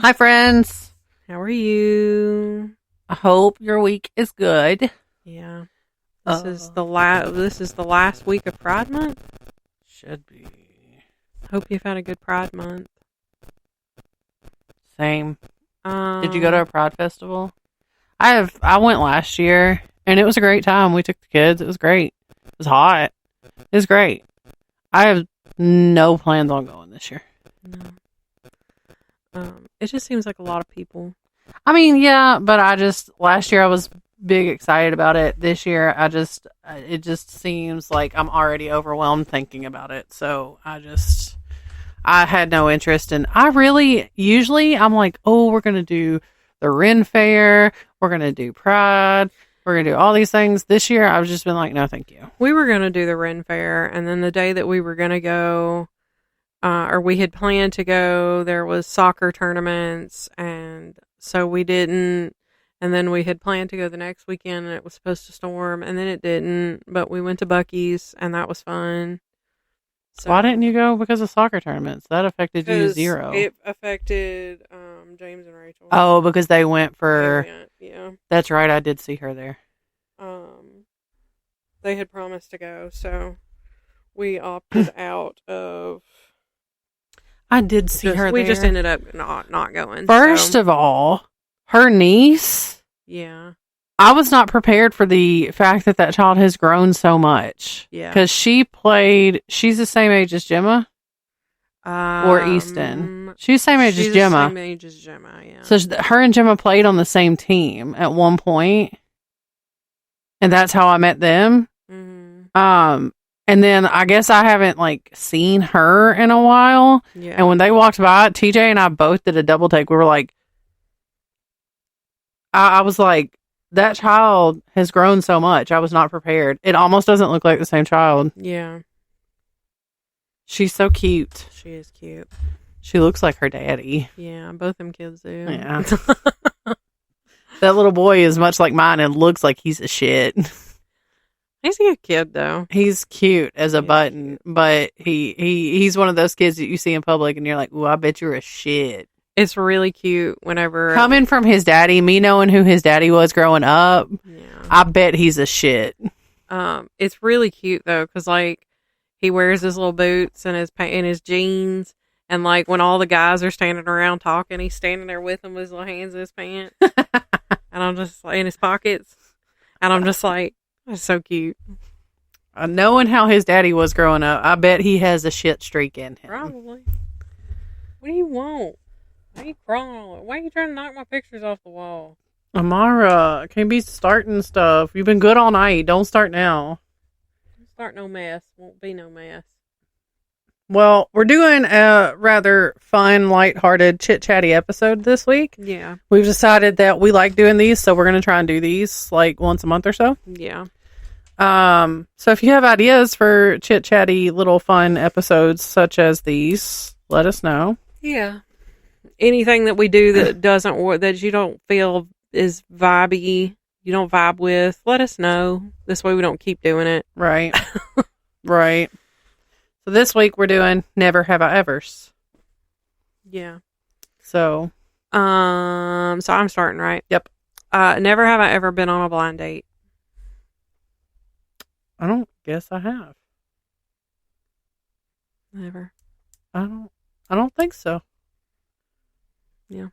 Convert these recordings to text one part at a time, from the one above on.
Hi, friends. How are you? I hope your week is good. Yeah. This is the last week of Pride Month. Should be. Hope you've had a good Pride Month. Same. Did you go to a Pride festival? I went last year, and it was a great time. We took the kids. It was great. It was hot. It was great. I have no plans on going this year. No. It just seems like a lot of people. I mean, yeah, but last year I was big excited about it. This year, it just seems like I'm already overwhelmed thinking about it. So I had no interest in, usually I'm like, oh, we're going to do the Ren Fair. We're going to do Pride. We're going to do all these things. This year, I've just been like, no, thank you. We were going to do the Ren Fair, and then the day that we were going to go, or we had planned to go, there was soccer tournaments, and so we didn't. And then we had planned to go the next weekend, and it was supposed to storm, and then it didn't. But we went to Buc-ee's, and that was fun. So, why didn't you go because of soccer tournaments? That affected you zero. It affected James and Rachel. Oh, because they went for... yeah. That's right, I did see her there. They had promised to go, so we opted out of... I did see her there. We just ended up not going. First of all, her niece... Yeah. I was not prepared for the fact that child has grown so much. Yeah. Because she's the same age as Gemma? Or Easton? She's the same age as Gemma. Same age as Gemma, yeah. So her and Gemma played on the same team at one point. And that's how I met them. Mm-hmm. And then I guess I haven't seen her in a while. Yeah. And when they walked by, TJ and I both did a double take. We were like, I was like, that child has grown so much. I was not prepared. It almost doesn't look like the same child. Yeah. She's so cute. She is cute. She looks like her daddy. Yeah, both them kids do. Yeah. That little boy is much like mine and looks like he's a shit. He's a good kid, though. He's cute as a button, but he's one of those kids that you see in public and you're like, ooh, I bet you're a shit. It's really cute whenever... Coming from his daddy, me knowing who his daddy was growing up, yeah. I bet he's a shit. It's really cute, though, because, he wears his little boots and his jeans, and, when all the guys are standing around talking, he's standing there with them with his little hands in his pants, and I'm just, in his pockets, and I'm just like, that's so cute. Knowing how his daddy was growing up, I bet he has a shit streak in him. Probably. What do you want? Why are you crawling? Why are you trying to knock my pictures off the wall? Amara, can't be starting stuff. You've been good all night. Don't start now. Don't start no mess. Won't be no mess. Well, we're doing a rather fun, lighthearted, chit-chatty episode this week. Yeah. We've decided that we like doing these, so we're going to try and do these once a month or so. Yeah. So if you have ideas for chit-chatty little fun episodes such as these, let us know. Yeah. Anything that we do that doesn't work, that you don't feel is vibey, you don't vibe with, let us know. This way we don't keep doing it. Right. Right. So this week we're doing Never Have I Evers. Yeah. So I'm starting, right? Yep. Never have I ever been on a blind date. I don't guess I have. Never. I don't think so. Yeah.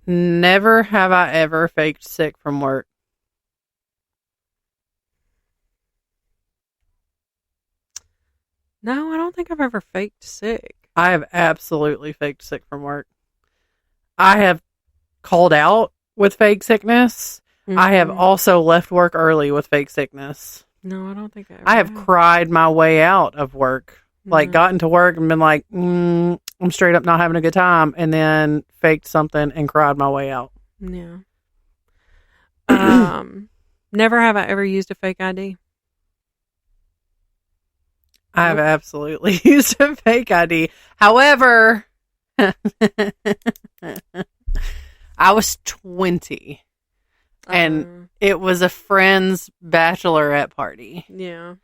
Never have I ever faked sick from work. No, I don't think I've ever faked sick. I have absolutely faked sick from work. I have called out with fake sickness. Mm-hmm. I have also left work early with fake sickness. No, I don't think I have cried my way out of work. Gotten to work and been like, I'm straight up not having a good time, and then faked something and cried my way out. Yeah. Never have I ever used a fake ID. I have absolutely used a fake ID. However, I was 20, and it was a friend's bachelorette party. Yeah.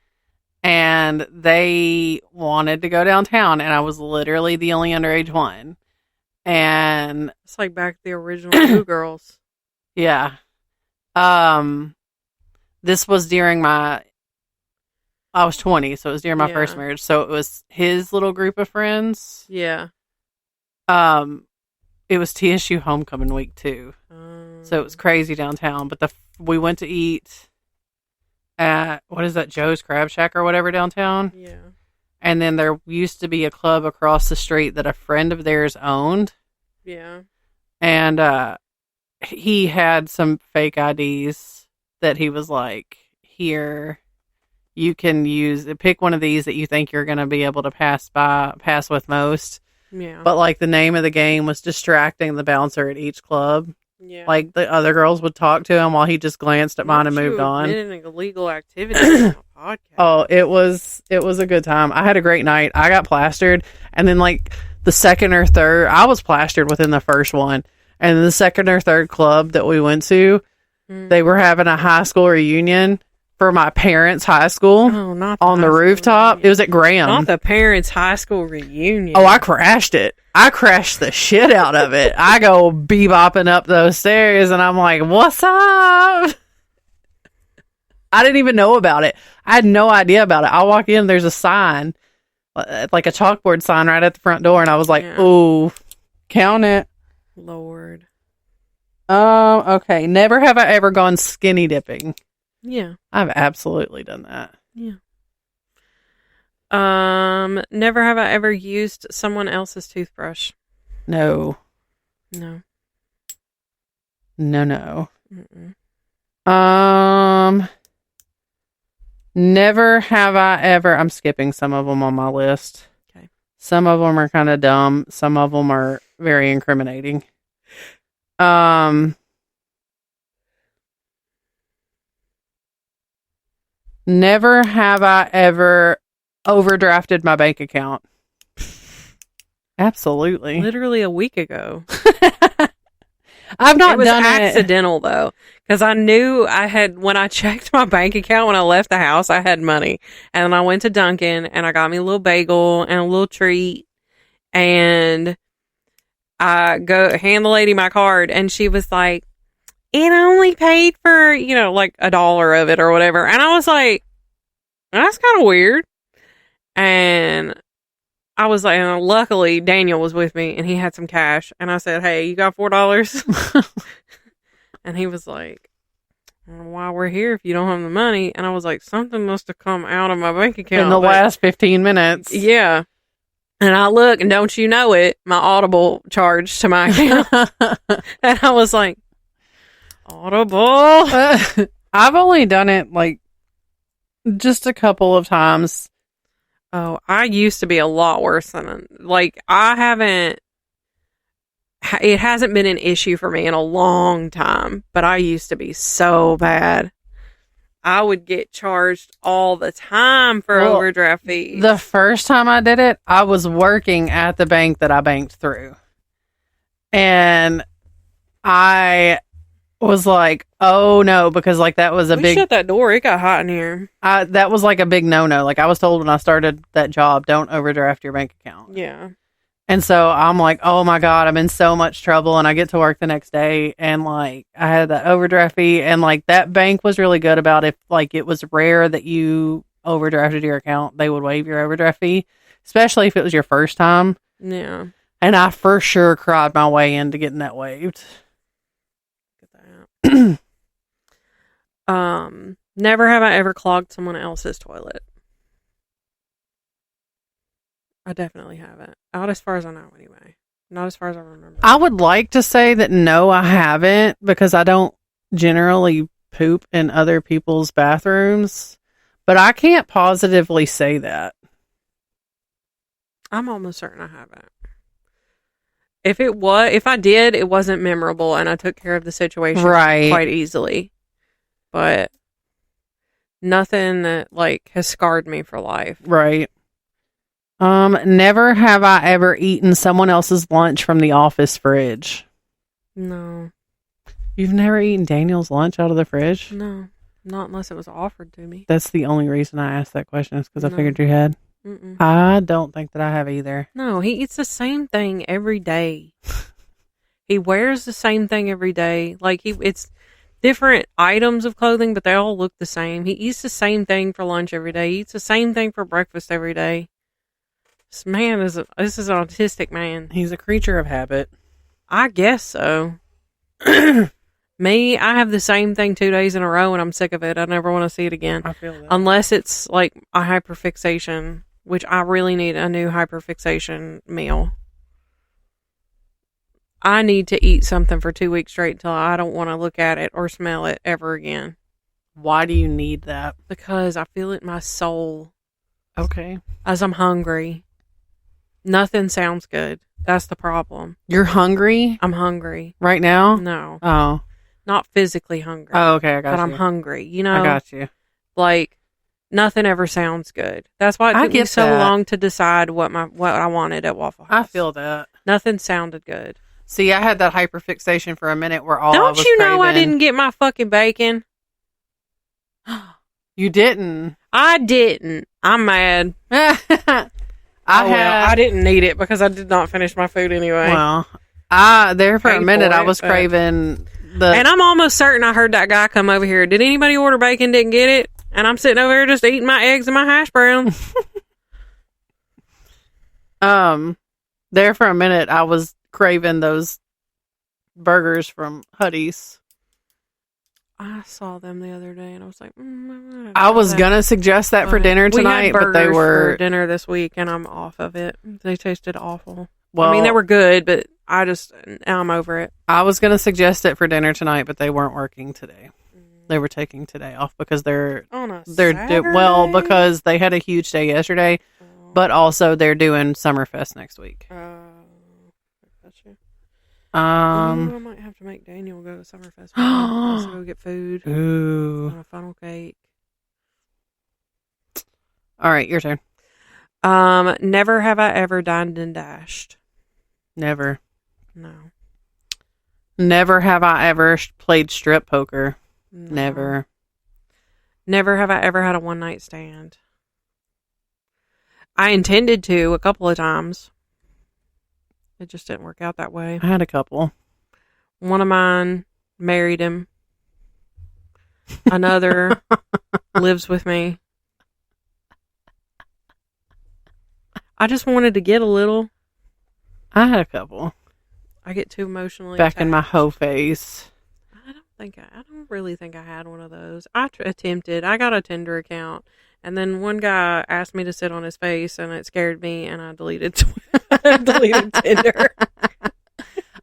And they wanted to go downtown, and I was literally the only underage one. And It's like back to the original Two Girls. yeah. This was during I was 20, so it was during my first marriage. So it was his little group of friends. Yeah. It was TSU homecoming week too. So it was crazy downtown. But we went to eat at, what is that, Joe's Crab Shack or whatever downtown? Yeah. And then there used to be a club across the street that a friend of theirs owned. Yeah. And he had some fake IDs that he was like, here, you can pick one of these that you think you're going to be able to pass with most. Yeah. But like the name of the game was distracting the bouncer at each club. Yeah. Like the other girls would talk to him while he just glanced at mine and moved on. An illegal activity on a podcast. Oh, it was a good time. I had a great night. I got plastered, and then like the second or third, I was plastered within the first one, and the second or third club that we went to, they were having a high school reunion for my parents' high school. Oh, not on the rooftop. Reunion. It was at Graham. Not the parents' high school reunion. Oh, I crashed it. I crashed the shit out of it. I go bebopping up those stairs, and I'm like, "What's up?" I didn't even know about it. I had no idea about it. I walk in, there's a sign, like a chalkboard sign right at the front door, and I was like, "Ooh, count it." Lord. Okay. Never have I ever gone skinny dipping. Yeah. I've absolutely done that. Yeah. Never have I ever used someone else's toothbrush. No. No. No. Mm-mm. Never have I ever. I'm skipping some of them on my list. Okay. Some of them are kind of dumb. Some of them are very incriminating. Never have I ever overdrafted my bank account. Absolutely. Literally a week ago. I've not it was done accidental though, because I knew I had, when I checked my bank account when I left the house, I had money, and then I went to Dunkin' and I got me a little bagel and a little treat, and I go hand the lady my card, and she was like, "It only paid for, like $1 of it or whatever," and I was like, "That's kind of weird," and I was like, and luckily Daniel was with me and he had some cash, and I said, "Hey, you got $4?" And he was like, "I don't know why we're here if you don't have the money." And I was like, something must have come out of my bank account in the last 15 minutes. Yeah. And I look, and don't you know it, my Audible charge to my account. And I was like, Audible. I've only done it like just a couple of times. Oh, I used to be a lot worse than, I haven't, it hasn't been an issue for me in a long time, but I used to be so bad. I would get charged all the time for overdraft fees. The first time I did it, I was working at the bank that I banked through. And I was like, oh no, because that was shut that door. It got hot in here. That was like a big no-no. I was told when I started that job, don't overdraft your bank account. Yeah. And so I'm like, oh my God, I'm in so much trouble. And I get to work the next day, and I had that overdraft fee, and that bank was really good about if it was rare that you overdrafted your account, they would waive your overdraft fee, especially if it was your first time. Yeah. And I for sure cried my way into getting that waived. Get that. Never have I ever clogged someone else's toilet. I definitely haven't. Not as far as I know, anyway. Not as far as I remember. I would like to say that no, I haven't, because I don't generally poop in other people's bathrooms, but I can't positively say that. I'm almost certain I haven't. If I did, it wasn't memorable, and I took care of the situation quite easily. But nothing that has scarred me for life. Right. Never have I ever eaten someone else's lunch from the office fridge. No. You've never eaten Daniel's lunch out of the fridge? No. Not unless it was offered to me. That's the only reason I asked that question, is because I figured you had. Mm-mm. I don't think that I have either. No, he eats the same thing every day. He wears the same thing every day. Like it's different items of clothing, but they all look the same. He eats the same thing for lunch every day. He eats the same thing for breakfast every day. This man this is an autistic man. He's a creature of habit. I guess so. Me, I have the same thing 2 days in a row and I'm sick of it. I never want to see it again. I feel that. Unless it's like a hyperfixation, which I really need a new hyperfixation meal. I need to eat something for 2 weeks straight until I don't want to look at it or smell it ever again. Why do you need that? Because I feel it in my soul. Okay. As I'm hungry. Nothing sounds good. That's the problem. You're hungry? I'm hungry. Right now? No. Oh. Not physically hungry. Oh, okay, I got you. But I'm hungry. You know? I got you. Like, nothing ever sounds good. That's why it took me so long to decide what I wanted at Waffle House. I feel that. Nothing sounded good. See, I had that hyperfixation for a minute where all I was Don't you know I craving- didn't get my fucking bacon? You didn't. I didn't. I'm mad. I didn't need it because I did not finish my food anyway. Well, there for a minute I was craving the. And I'm almost certain I heard that guy come over here. Did anybody order bacon? Didn't get it? And I'm sitting over here just eating my eggs and my hash browns. There for a minute I was craving those burgers from Huddy's. I saw them the other day and I was like, I was gonna suggest that for dinner tonight, but they were for dinner this week and I'm off of it. They tasted awful. Well, I mean, they were good, but now I'm over it. I was gonna suggest it for dinner tonight, but they weren't working today. They were taking today off because they're because they had a huge day yesterday, but also they're doing Summerfest next week. Gotcha. I might have to make Daniel go to Summerfest. Let's go get food. Ooh. And a funnel cake. All right, your turn. Never have I ever dined and dashed. Never. No. Never have I ever played strip poker. No. Never. Never have I ever had a one night stand. I intended to a couple of times. It just didn't work out that way. I had a couple. One of mine married him. Another lives with me. I just wanted to get a little. I had a couple. I get too emotionally back attached. in my hoe phase. I don't really think I had one of those. I attempted. I got a Tinder account, and then one guy asked me to sit on his face, and it scared me, and I deleted Tinder.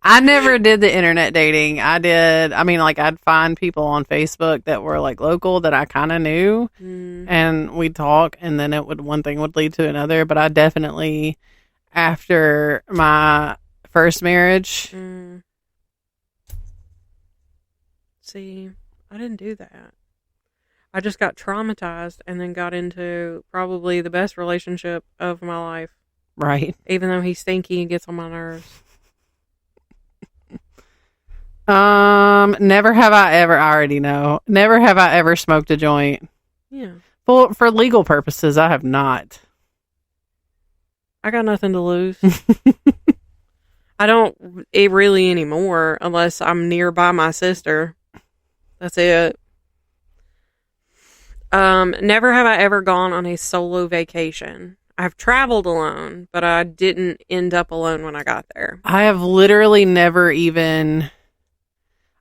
I never did the internet dating. I'd find people on Facebook that were like local that I kind of knew, and we'd talk, and then one thing would lead to another. But I definitely, after my first marriage. See, I didn't do that. I just got traumatized and then got into probably the best relationship of my life. Right. Even though he's stinky and gets on my nerves. Never have I ever, I already know. Never have I ever smoked a joint. Yeah. Well, for legal purposes, I have not. I got nothing to lose. I don't really anymore unless I'm nearby my sister. That's it. Never have I ever gone on a solo vacation. I've traveled alone, but I didn't end up alone when I got there. I have literally never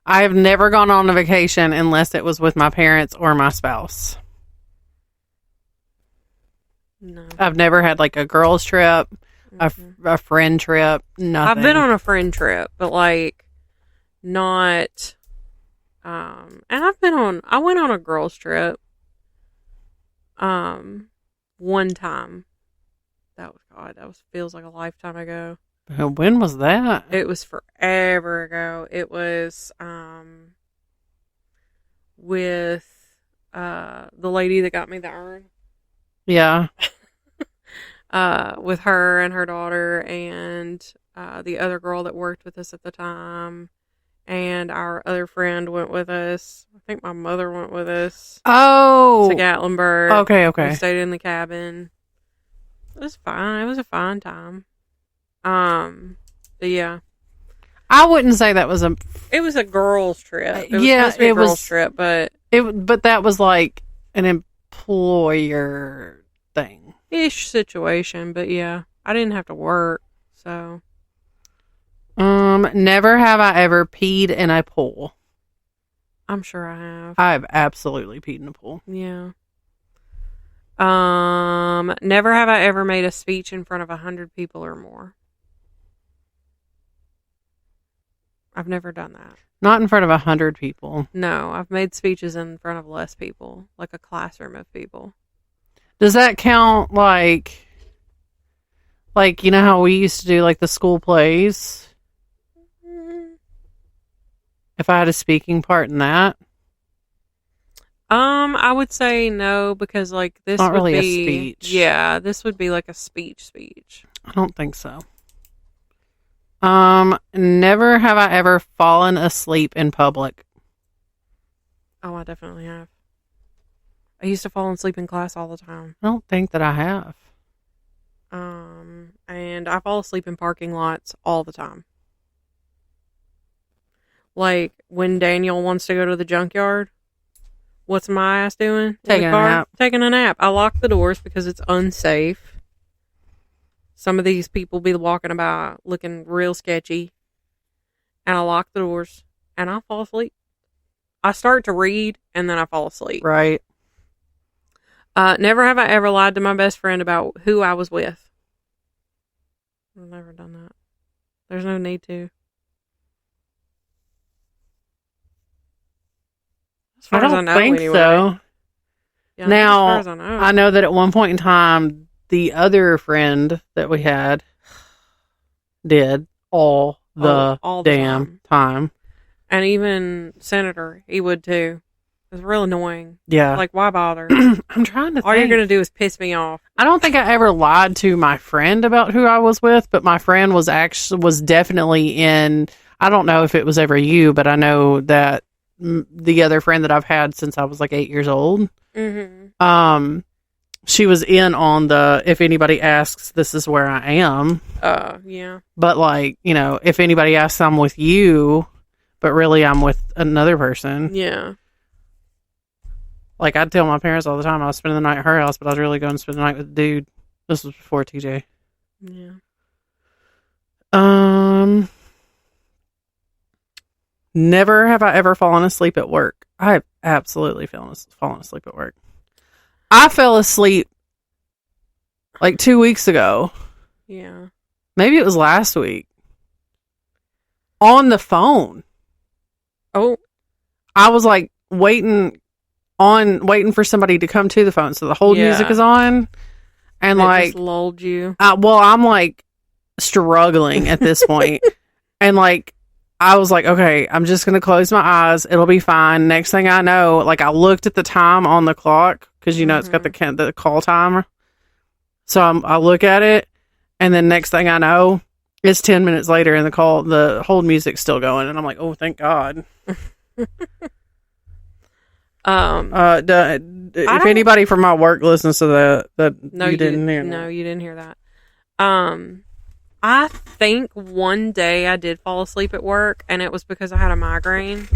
gone on a vacation unless it was with my parents or my spouse. No. I've never had like a girls trip, a friend trip, nothing. I've been on a friend trip, but like not, and I went on a girls trip, one time. That feels like a lifetime ago. When was that? It was forever ago. It was, with, the lady that got me the urn. Yeah. With her and her daughter and the other girl that worked with us at the time, and our other friend went with us. I think my mother went with us. Oh, to Gatlinburg. Okay. We stayed in the cabin. It was fine. It was a fine time. But yeah. I wouldn't say that was a. It was a girls' trip. It was Yeah, supposed to be a it girls' was- trip, but But that was like an employer thing. ish situation. But yeah, I didn't have to work, so Never have I ever peed in a pool. I'm sure I have. I've absolutely peed in a pool. Yeah. Never have I ever made a speech in front of 100 people or more. I've never done that. Not in front of 100 people. No, I've made speeches in front of less people, like a classroom of people. Does that count like you know how we used to do like the school plays? If I had a speaking part in that? I would say no, because like this Not would really a be speech. Yeah, this would be like a speech. I don't think so. Never have I ever fallen asleep in public. Oh, I definitely have. I used to fall asleep in class all the time. I don't think that I have. And I fall asleep in parking lots all the time. Like when Daniel wants to go to the junkyard, what's my ass doing? In Taking the a car? nap. Taking a nap. I lock the doors because it's unsafe. Some of these people be walking about looking real sketchy. And I lock the doors and I fall asleep. I start to read and then I fall asleep. Right. Never have I ever lied to my best friend about who I was with. I've never done that. There's no need to. As far I as I don't know, think anyway. so. Yeah, Now, as far as I know. I know that at one point in time, the other friend that we had did all the all the damn time. And even Senator, he would too. It was real annoying. Yeah. Like, why bother? I'm trying to All think. you're going to do is piss me off. I don't think I ever lied to my friend about who I was with, but my friend was definitely in. I don't know if it was ever you, but I know that the other friend that I've had since I was like 8 years old. Mm-hmm. She was in on the if anybody asks, this is where I am. Yeah. But like, you know, if anybody asks, I'm with you, but really I'm with another person. Yeah. Like, I'd tell my parents all the time I was spending the night at her house, but I was really going to spend the night with the dude. This was before TJ. Yeah. Never have I ever fallen asleep at work. I have absolutely fallen asleep at work. I fell asleep like 2 weeks ago. Yeah. Maybe it was last week. On the phone. Oh. I was like waiting for somebody to come to the phone. So the whole Yeah. music is on. And It like, just lulled you. well, I'm like struggling at this point. And like, I was like, okay, I'm just going to close my eyes. It'll be fine. Next thing I know, like I looked at the time on the clock because, you know, it's got the call timer. So I look at it and then next thing I know, it's 10 minutes later and the whole music's still going. And I'm like, oh, thank God. If anybody from my work listens to that No, you didn't hear. No, you didn't hear that. I think one day I did fall asleep at work, and it was because I had a migraine,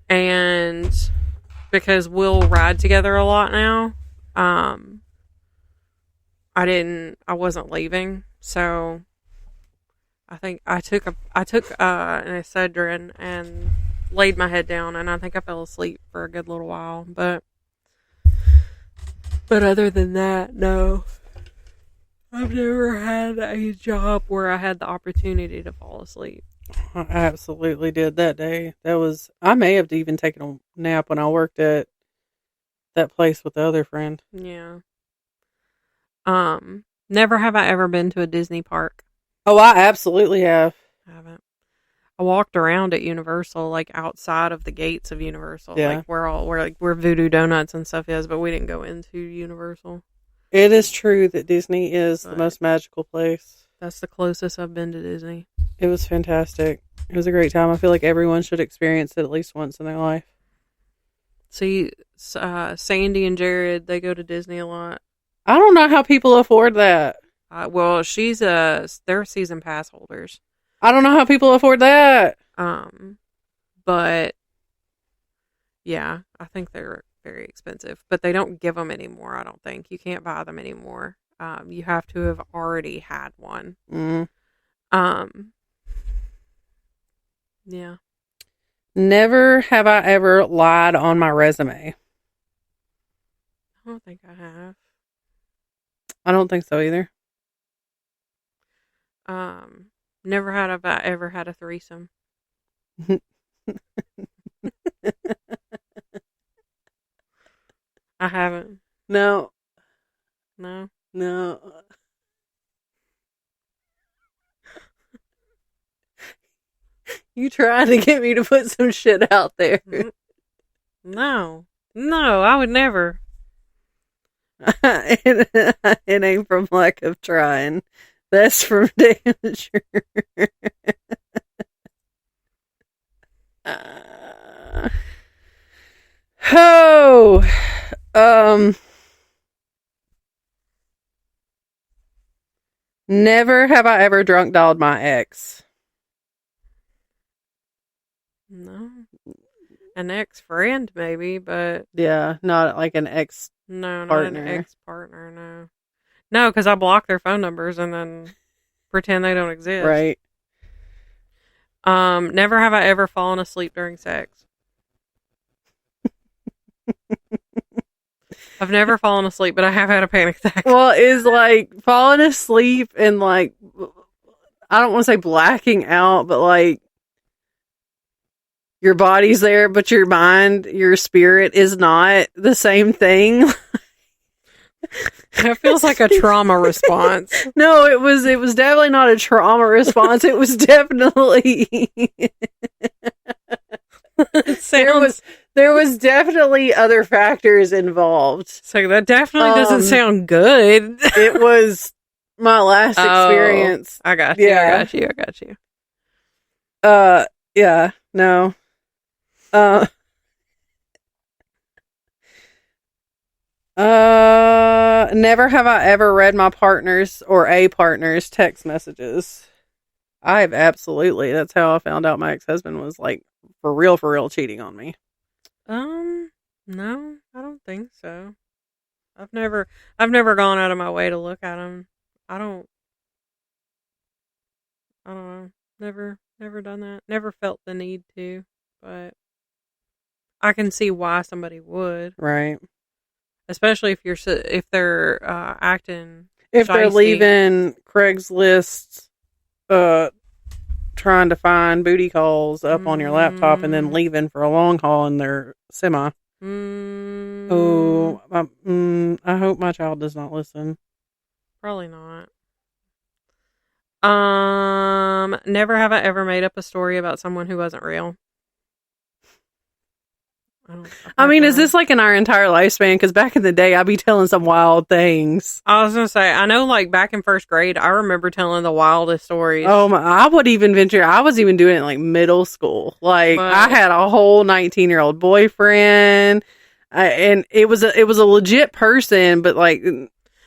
and because we'll ride together a lot now. I wasn't leaving, so I think I took an Excedrin and laid my head down, and I think I fell asleep for a good little while. But other than that, no. I've never had a job where I had the opportunity to fall asleep. I absolutely did that day. I may have even taken a nap when I worked at that place with the other friend. Yeah. Never have I ever been to a Disney park. Oh, I absolutely have. I haven't. I walked around at Universal, like outside of the gates of Universal, Yeah. like where Voodoo Donuts and stuff is, but we didn't go into Universal. It is true that Disney is the most magical place. That's the closest I've been to Disney. It was fantastic. It was a great time. I feel like everyone should experience it at least once in their life. See, Sandy and Jared, they go to Disney a lot. I don't know how people afford that. Well, they're season pass holders. I don't know how people afford that. But yeah, I think they're very expensive, but they don't give them anymore. I don't think you can't buy them anymore. You have to have already had one. Mm. Yeah. Never have I ever lied on my resume. I don't think I have. I don't think so either. Never have I ever had a threesome. I haven't. No. No. You trying to get me to put some shit out there. No, I would never. It ain't from lack of trying. That's from danger. Never have I ever drunk dialed my ex. No. An ex-friend, maybe, but... Yeah, not like an ex No, not partner. an ex-partner, no. No, because I block their phone numbers and then pretend they don't exist. Right. Never have I ever fallen asleep during sex. I've never fallen asleep, but I have had a panic attack. Well, is like falling asleep and like, I don't want to say blacking out, but like your body's there, but your mind, your spirit is not the same thing. That feels like a trauma response. No, it was definitely not a trauma response. It was definitely there was definitely other factors involved. So that definitely doesn't sound good. It was my last experience. I got you. Yeah. I got you. Yeah, no. Never have I ever read my partner's or a partner's text messages. I have absolutely. That's how I found out my ex-husband was like for real cheating on me. No, I don't think so. I've never gone out of my way to look at him. I don't know. Never done that. Never felt the need to, but I can see why somebody would. Right. Especially if they're acting. If they're shysty. leaving Craigslist, trying to find booty calls up on your laptop and then leaving for a long haul in their semi. Oh, I hope my child does not listen. Probably not. Never have I ever made up a story about someone who wasn't real. I mean, is this like in our entire lifespan? Because back in the day, I'd be telling some wild things. I was going to say, I know like back in first grade, I remember telling the wildest stories. Oh my, I would even venture, I was even doing it in like middle school. Like I had a whole 19-year-old boyfriend and it was a legit person, but like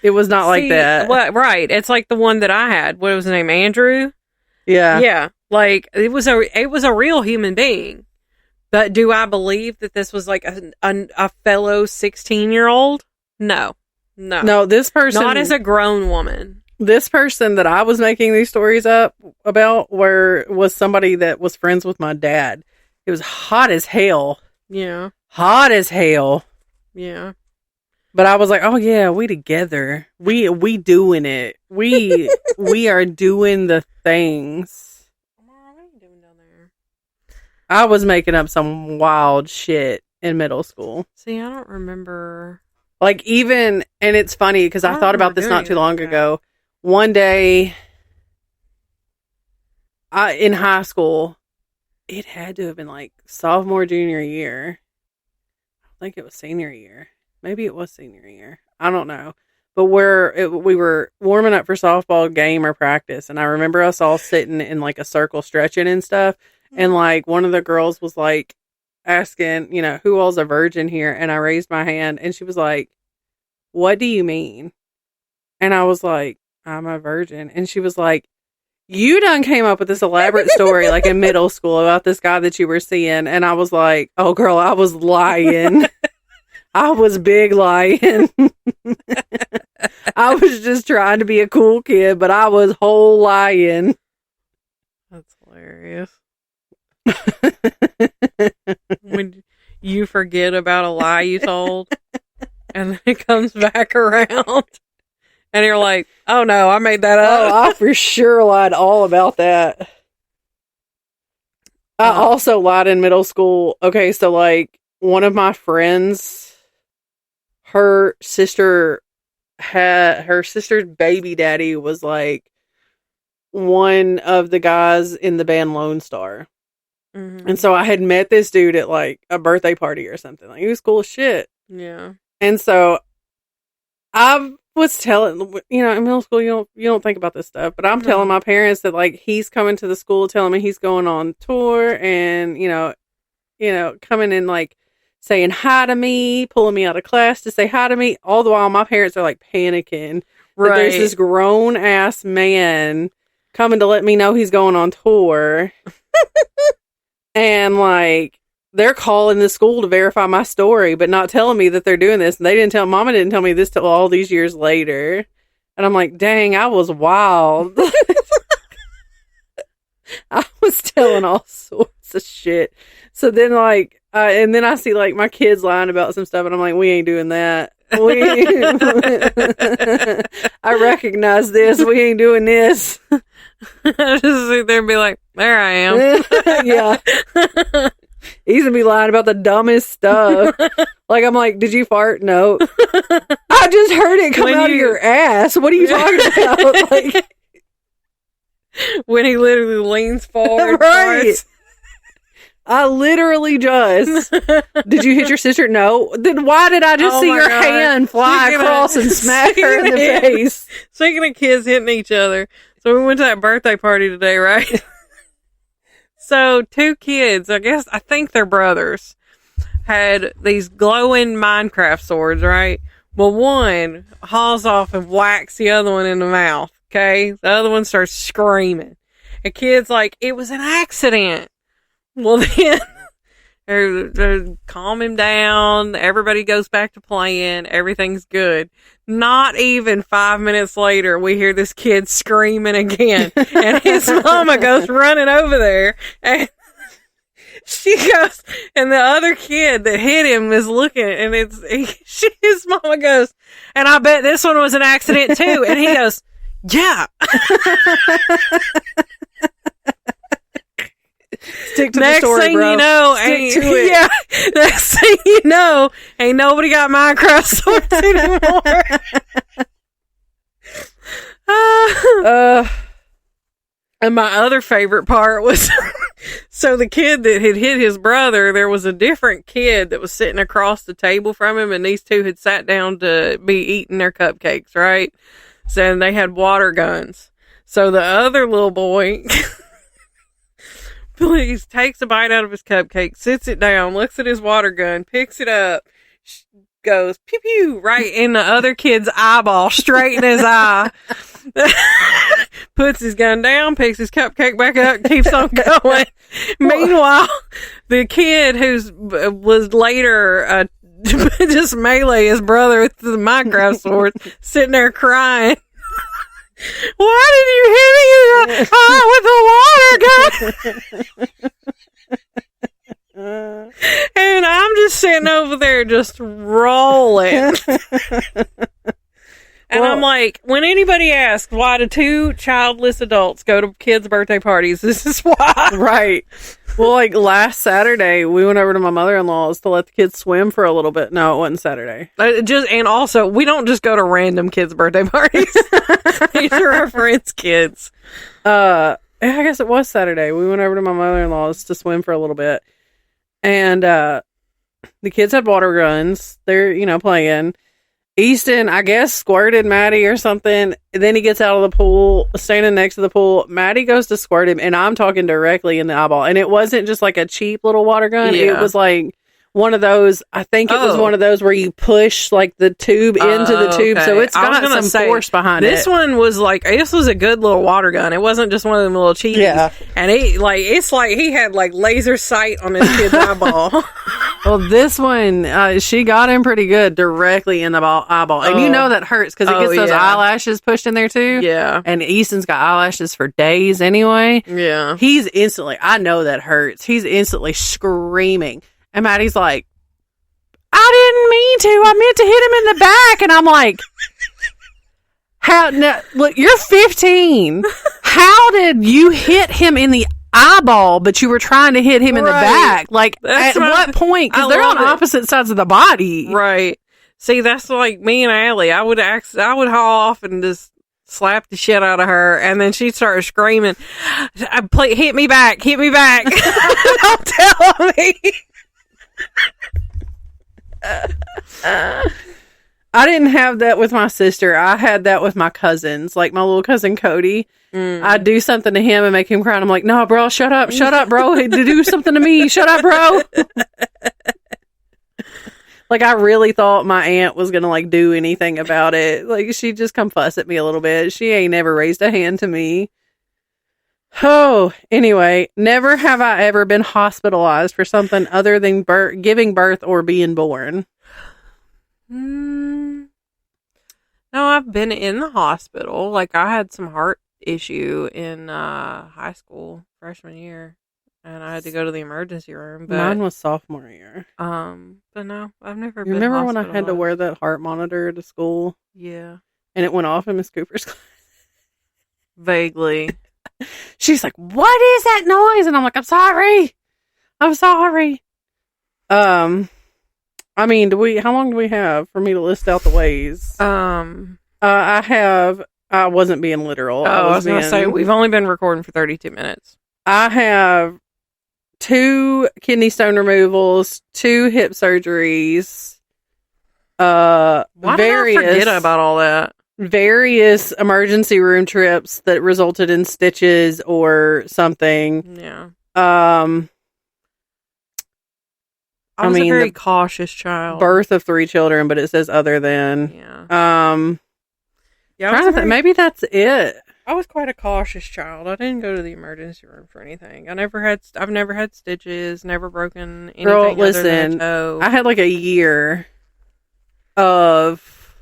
it was not like that. What? Right. It's like the one that I had. What was his name? Andrew? Yeah. Yeah. Like it was a real human being. But do I believe that this was like a fellow 16-year-old? No. This person, not as a grown woman. This person that I was making these stories up about was somebody that was friends with my dad. It was hot as hell. Yeah. Hot as hell. Yeah. But I was like, oh yeah, we together. We doing it. We are doing the things. I was making up some wild shit in middle school. See, I don't remember. Like even, and it's funny because I thought about this not too long ago. One day, in high school, it had to have been like sophomore, junior year. I think it was senior year. Maybe it was senior year. I don't know. But we were warming up for softball game or practice. And I remember us all sitting in like a circle stretching and stuff. And like one of the girls was like asking, who all's a virgin here? And I raised my hand and she was like, what do you mean? And I was like, I'm a virgin. And she was like, you done came up with this elaborate story like in middle school about this guy that you were seeing. And I was like, oh, girl, I was lying. I was big lying. I was just trying to be a cool kid, but I was whole lying. That's hilarious. When you forget about a lie you told, and then it comes back around, and you're like, oh no, I made that up. Oh, I for sure lied all about that. I also lied in middle school. Okay, so like one of my friends, her sister's baby daddy was like one of the guys in the band Lone Star. Mm-hmm. And so I had met this dude at like a birthday party or something. Like, he was cool as shit. Yeah. And so I was telling, in middle school you don't think about this stuff, but I'm telling my parents that like he's coming to the school telling me he's going on tour and coming in like saying hi to me, pulling me out of class to say hi to me. All the while my parents are like panicking. Right. That there's this grown ass man coming to let me know he's going on tour. And like they're calling the school to verify my story, but not telling me that they're doing this. And Mama didn't tell me this till all these years later. And I'm like, dang, I was wild. I was telling all sorts of shit. So then like, and then I see like my kids lying about some stuff and I'm like, we ain't doing that. I recognize this. We ain't doing this. I just sit there and be like, there I am. Yeah. He's gonna be lying about the dumbest stuff. Like, I'm like, did you fart? No. I just heard it come out of your ass. What are you talking about? Like, when he literally leans forward. Right. I literally just. Did you hit your sister? No. Then why did I just see your hand fly across and smack her in the face? Speaking of kids hitting each other, so we went to that birthday party today, right? So 2 kids, I think they're brothers, had these glowing Minecraft swords, right? Well, one hauls off and whacks the other one in the mouth, okay? The other one starts screaming. The kid's like, it was an accident. Well, then they calm him down. Everybody goes back to playing. Everything's good. Not even 5 minutes later, we hear this kid screaming again. And his mama goes running over there. And she goes, and the other kid that hit him is looking, and his mama goes, and I bet this one was an accident too. And he goes, yeah. Stick to the story, bro. Stick to it. Yeah. Next thing you know, ain't nobody got Minecraft swords anymore. And my other favorite part was, so the kid that had hit his brother, there was a different kid that was sitting across the table from him, and these two had sat down to be eating their cupcakes, right? So they had water guns. So the other little boy... Please takes a bite out of his cupcake, sits it down, looks at his water gun, picks it up, goes pew pew right in the other kid's eyeball, straight in his eye. Puts his gun down, picks his cupcake back up, keeps on going. Meanwhile, the kid was later just melee his brother with the Minecraft sword, sitting there crying. Why did you hit me with the water gun? And I'm just sitting over there just rolling. And I'm like, when anybody asks why do 2 childless adults go to kids' birthday parties, this is why. Right. Well, like last Saturday, we went over to my mother-in-law's to let the kids swim for a little bit. No, it wasn't Saturday. And also, we don't just go to random kids' birthday parties. These are our friends' kids. I guess it was Saturday. We went over to my mother-in-law's to swim for a little bit. And the kids had water guns. They're, playing. Easton, I guess, squirted Maddie or something. Then he gets out of the pool, standing next to the pool. Maddie goes to squirt him, and I'm talking directly in the eyeball. And it wasn't just like a cheap little water gun. Yeah. It was like one of those. I think it was one of those where you push like the tube into the tube, so it's got some force behind it. This one was like, this was a good little water gun. It wasn't just one of them little cheapies. Yeah. And it's like he had like laser sight on his kid's eyeball. Well, this one, she got him pretty good directly in the eyeball, and you know that hurts because it gets those eyelashes pushed in there too. Yeah. And Easton's got eyelashes for days anyway. Yeah. He's instantly, I know that hurts. He's instantly screaming. And Maddie's like, I didn't mean to. I meant to hit him in the back. And I'm like, how? No, look, you're 15. How did you hit him in the eyeball, but you were trying to hit him in the back? Like, at what point? Because they're on opposite sides of the body. Right. See, that's like me and Allie. I would haul off and just slap the shit out of her, and then she'd start screaming, hit me back. Don't tell me. I didn't have that with my sister. I had that with my cousins, like my little cousin Cody. I'd do something to him and make him cry, and I'm like, no, bro, shut up, bro. Do something to me. Shut up, bro. Like, I really thought my aunt was going to, like, do anything about it. Like, she'd just come fuss at me a little bit. She ain't never raised a hand to me. Oh, anyway, never have I ever been hospitalized for something other than giving birth or being born. No, I've been in the hospital. Like, I had some heart issue in high school, freshman year. And I had to go to the emergency room. But, mine was sophomore year. But no, I've never been. Remember when I had to wear that heart monitor to school? Yeah. And it went off in Miss Cooper's class? Vaguely. She's like, what is that noise? And I'm like, I'm sorry. I mean, how long do we have for me to list out the ways? I wasn't being literal. I was going to say, we've only been recording for 32 minutes. I have 2 kidney stone removals, 2 hip surgeries, Why did I forget about all that? Various emergency room trips that resulted in stitches or something. Yeah. I was a very cautious child. Birth of 3 children, but it says other than. Yeah. Maybe that's it. I was quite a cautious child. I didn't go to the emergency room for anything. I've never had stitches, never broken anything. Girl, other than listen, a toe. I had like a year of,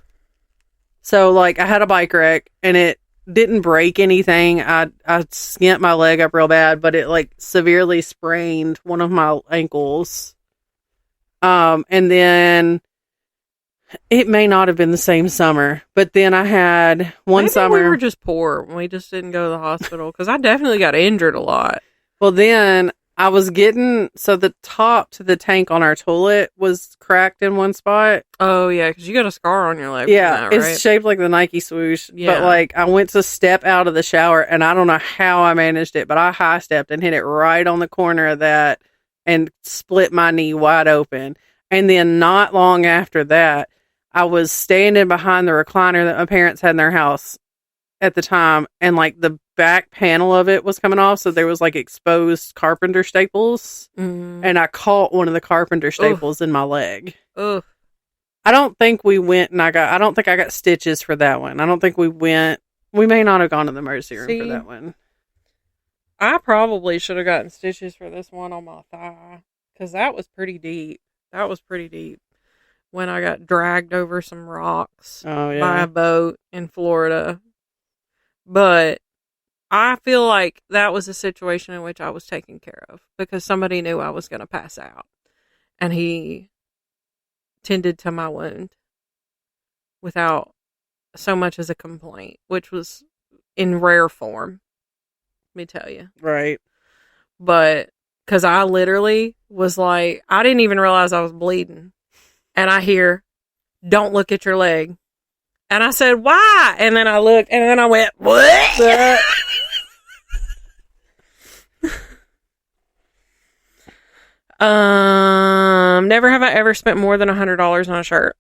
so like I had a bike wreck and it didn't break anything. I skint my leg up real bad, but it like severely sprained one of my ankles. And then it may not have been the same summer, but then I had one summer. We were just poor. We just didn't go to the hospital because I definitely got injured a lot. Well, then I was so the top to the tank on our toilet was cracked in one spot. Oh, yeah, because you got a scar on your leg. Yeah, from that, right? It's shaped like the Nike swoosh. Yeah. But like I went to step out of the shower and I don't know how I managed it, but I high stepped and hit it right on the corner of that and split my knee wide open. And then not long after that, I was standing behind the recliner that my parents had in their house at the time, and like the back panel of it was coming off, so there was like exposed carpenter staples, and I caught one of the carpenter staples in my leg. Ugh. I don't think we went and I don't think I got stitches for that one. I don't think we went. We may not have gone to the emergency room for that one. I probably should have gotten stitches for this one on my thigh, because that was pretty deep. When I got dragged over some rocks by a boat in Florida. But I feel like that was a situation in which I was taken care of because somebody knew I was going to pass out. And he tended to my wound without so much as a complaint, which was in rare form, let me tell you. Right. But because I literally was like, I didn't even realize I was bleeding. And I hear, don't look at your leg. And I said, why? And then I looked, and then I went, what? Never have I ever spent more than $100 on a shirt.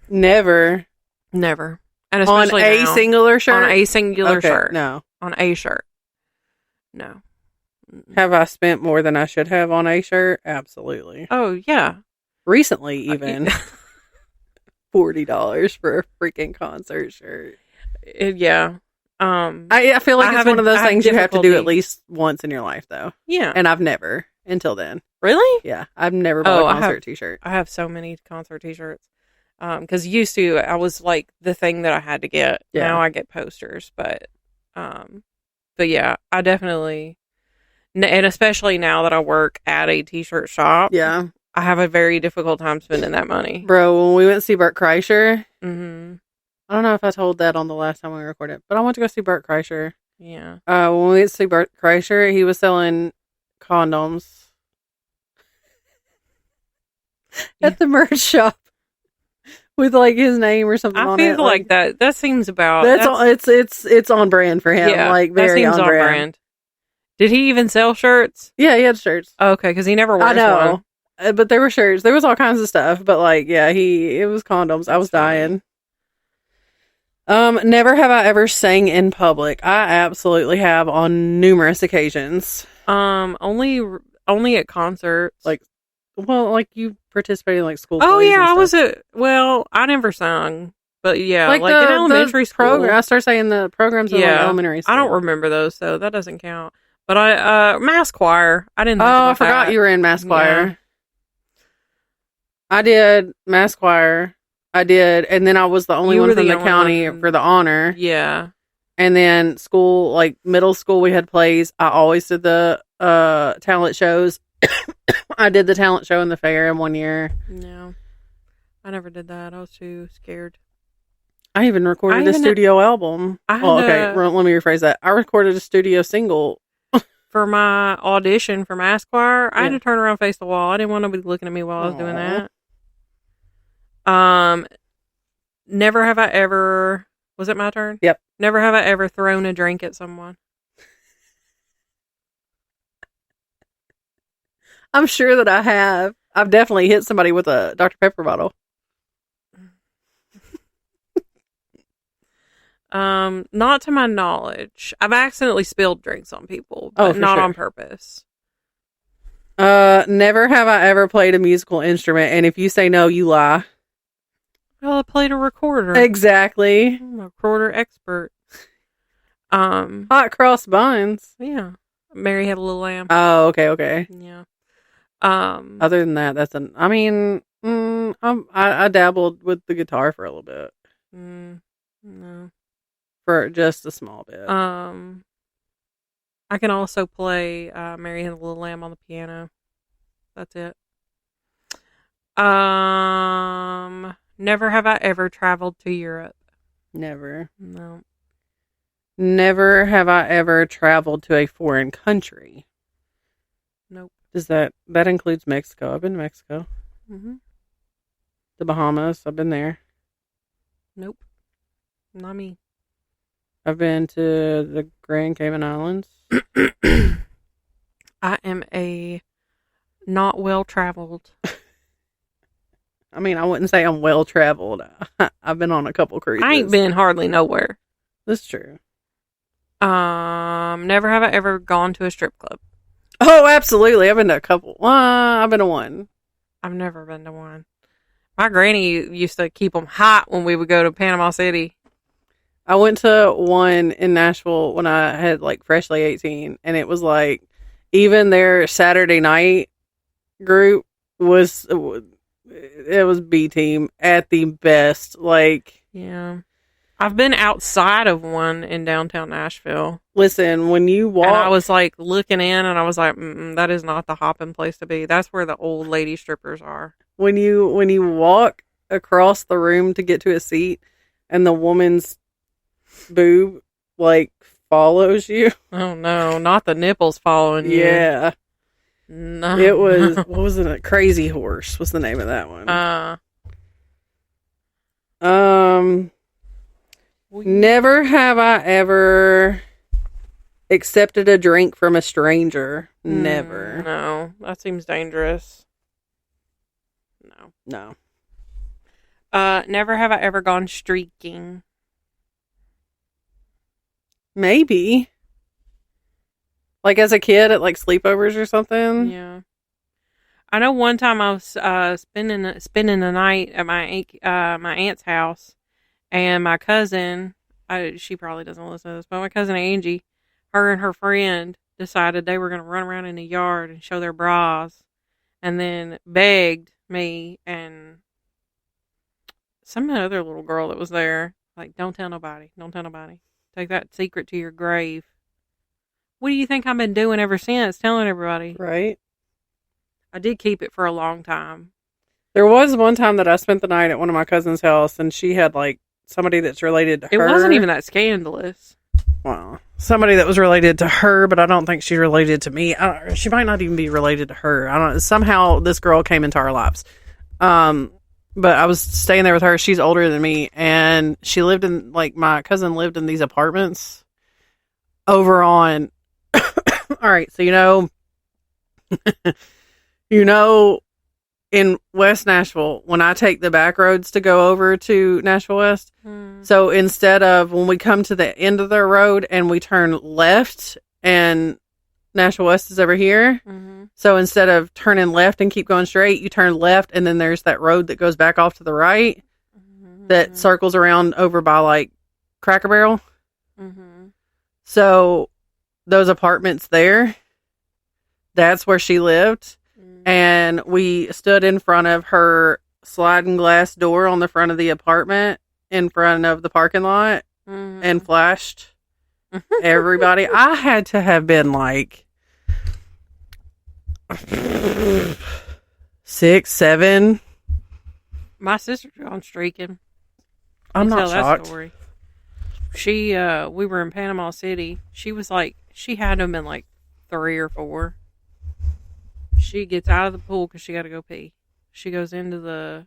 Never. And especially on a singular shirt? On a singular shirt. No. On a shirt. No. Have I spent more than I should have on a shirt? Absolutely. Oh, yeah. Recently, even $40 for a freaking concert shirt. Yeah. I feel like it's one of those things you have to do at least once in your life, though. Yeah. And I've never until then. Really? Yeah, I've never bought a concert t-shirt. I have so many concert t-shirts. Because used to, I was like the thing that I had to get. Yeah. Now I get posters, but yeah, I definitely, and especially now that I work at a t-shirt shop. Yeah. I have a very difficult time spending that money. Bro, when we went to see Bert Kreischer, mm-hmm. I don't know if I told that on the last time we recorded, but I went to go see Bert Kreischer. Yeah. When we went to see Bert Kreischer, he was selling condoms at the merch shop with like his name or something on it. I feel like that seems about it's on brand for him. Yeah, like very on brand. Did he even sell shirts? Yeah, he had shirts. Oh, okay, because he never wears one. But there were shirts. There was all kinds of stuff. But like, yeah, it was condoms. I was dying. Never have I ever sang in public. I absolutely have on numerous occasions. Only at concerts. Like you participated in like school. Oh yeah, I never sung, but yeah, like in elementary school. I started saying the programs in like elementary school. I don't remember those, so that doesn't count. But mass choir. I didn't. I forgot you were in mass choir. Yeah. I did mass choir. I did, and then I was the only one from the county for the honor. Yeah. And then school, like middle school, we had plays. I always did the talent shows. I did the talent show in the fair in 1 year. No. I never did that. I was too scared. I even recorded a studio album. Let me rephrase that. I recorded a studio single. For my audition for mass choir, I had to turn around and face the wall. I didn't want nobody looking at me while I was doing that. Never have I ever... Was it my turn? Yep. Never have I ever thrown a drink at someone. I'm sure that I have. I've definitely hit somebody with a Dr. Pepper bottle. Not to my knowledge. I've accidentally spilled drinks on people, but not on purpose. Never have I ever played a musical instrument, and if you say no, you lie. Well, I played a recorder. Exactly. I'm a recorder expert. Hot cross buns. Yeah. Mary Had a Little Lamb. Oh, okay. Yeah. Other than that, I dabbled with the guitar for a little bit. No. For just a small bit. I can also play Mary Had a Little Lamb on the piano. That's it. Never have I ever traveled to Europe. Never. No. Never have I ever traveled to a foreign country. Nope. Does that includes Mexico? I've been to Mexico. Mm-hmm. The Bahamas. I've been there. Nope. Not me. I've been to the Grand Cayman Islands. I am a not well-traveled. I mean, I wouldn't say I'm well-traveled. I've been on a couple cruises. I ain't been hardly nowhere. That's true. Never have I ever gone to a strip club. Oh, absolutely. I've been to a couple. I've been to one. I've never been to one. My granny used to keep them hot when we would go to Panama City. I went to one in Nashville when I had like freshly 18, and it was like even their Saturday night group was B team at the best. Like, yeah, I've been outside of one in downtown Nashville. Listen, when you walk, and I was like looking in, and I was like, that is not the hopping place to be. That's where the old lady strippers are. When you walk across the room to get to a seat, and the woman's boob like follows you. Oh no, not the nipples following you. Yeah. No. It was, what was it? Crazy Horse was the name of that one. Never have I ever accepted a drink from a stranger. Never. No, that seems dangerous. No. Never have I ever gone streaking. Maybe. Like as a kid at like sleepovers or something? Yeah. I know one time I was spending the night at my aunt's house, and my cousin, she probably doesn't listen to this, but my cousin Angie, her and her friend decided they were going to run around in the yard and show their bras, and then begged me and some other little girl that was there, like, don't tell nobody, don't tell nobody. Take that secret to your grave. What do you think I've been doing ever since, telling everybody? Right. I did keep it for a long time. There was one time that I spent the night at one of my cousin's house, and she had like somebody that's related to her. It wasn't even that scandalous. Well, somebody that was related to her, but I don't think she's related to me. She might not even be related to her. I don't. Somehow this girl came into our lives. But I was staying there with her. She's older than me, and she lived in, like, my cousin lived in these apartments over on. All right, so in West Nashville, when I take the back roads to go over to Nashville West, so instead of when we come to the end of the road and we turn left and Nashville West is over here, so instead of turning left and keep going straight, you turn left and then there's that road that goes back off to the right that circles around over by like Cracker Barrel. So those apartments there, that's where she lived. And we stood in front of her sliding glass door on the front of the apartment in front of the parking lot and flashed everybody. I had to have been like 6, 7. My sister's gone streaking. I'm not shocked. That story. She, we were in Panama City. She was like, she had to have been like 3 or 4. She gets out of the pool because she got to go pee. She goes into the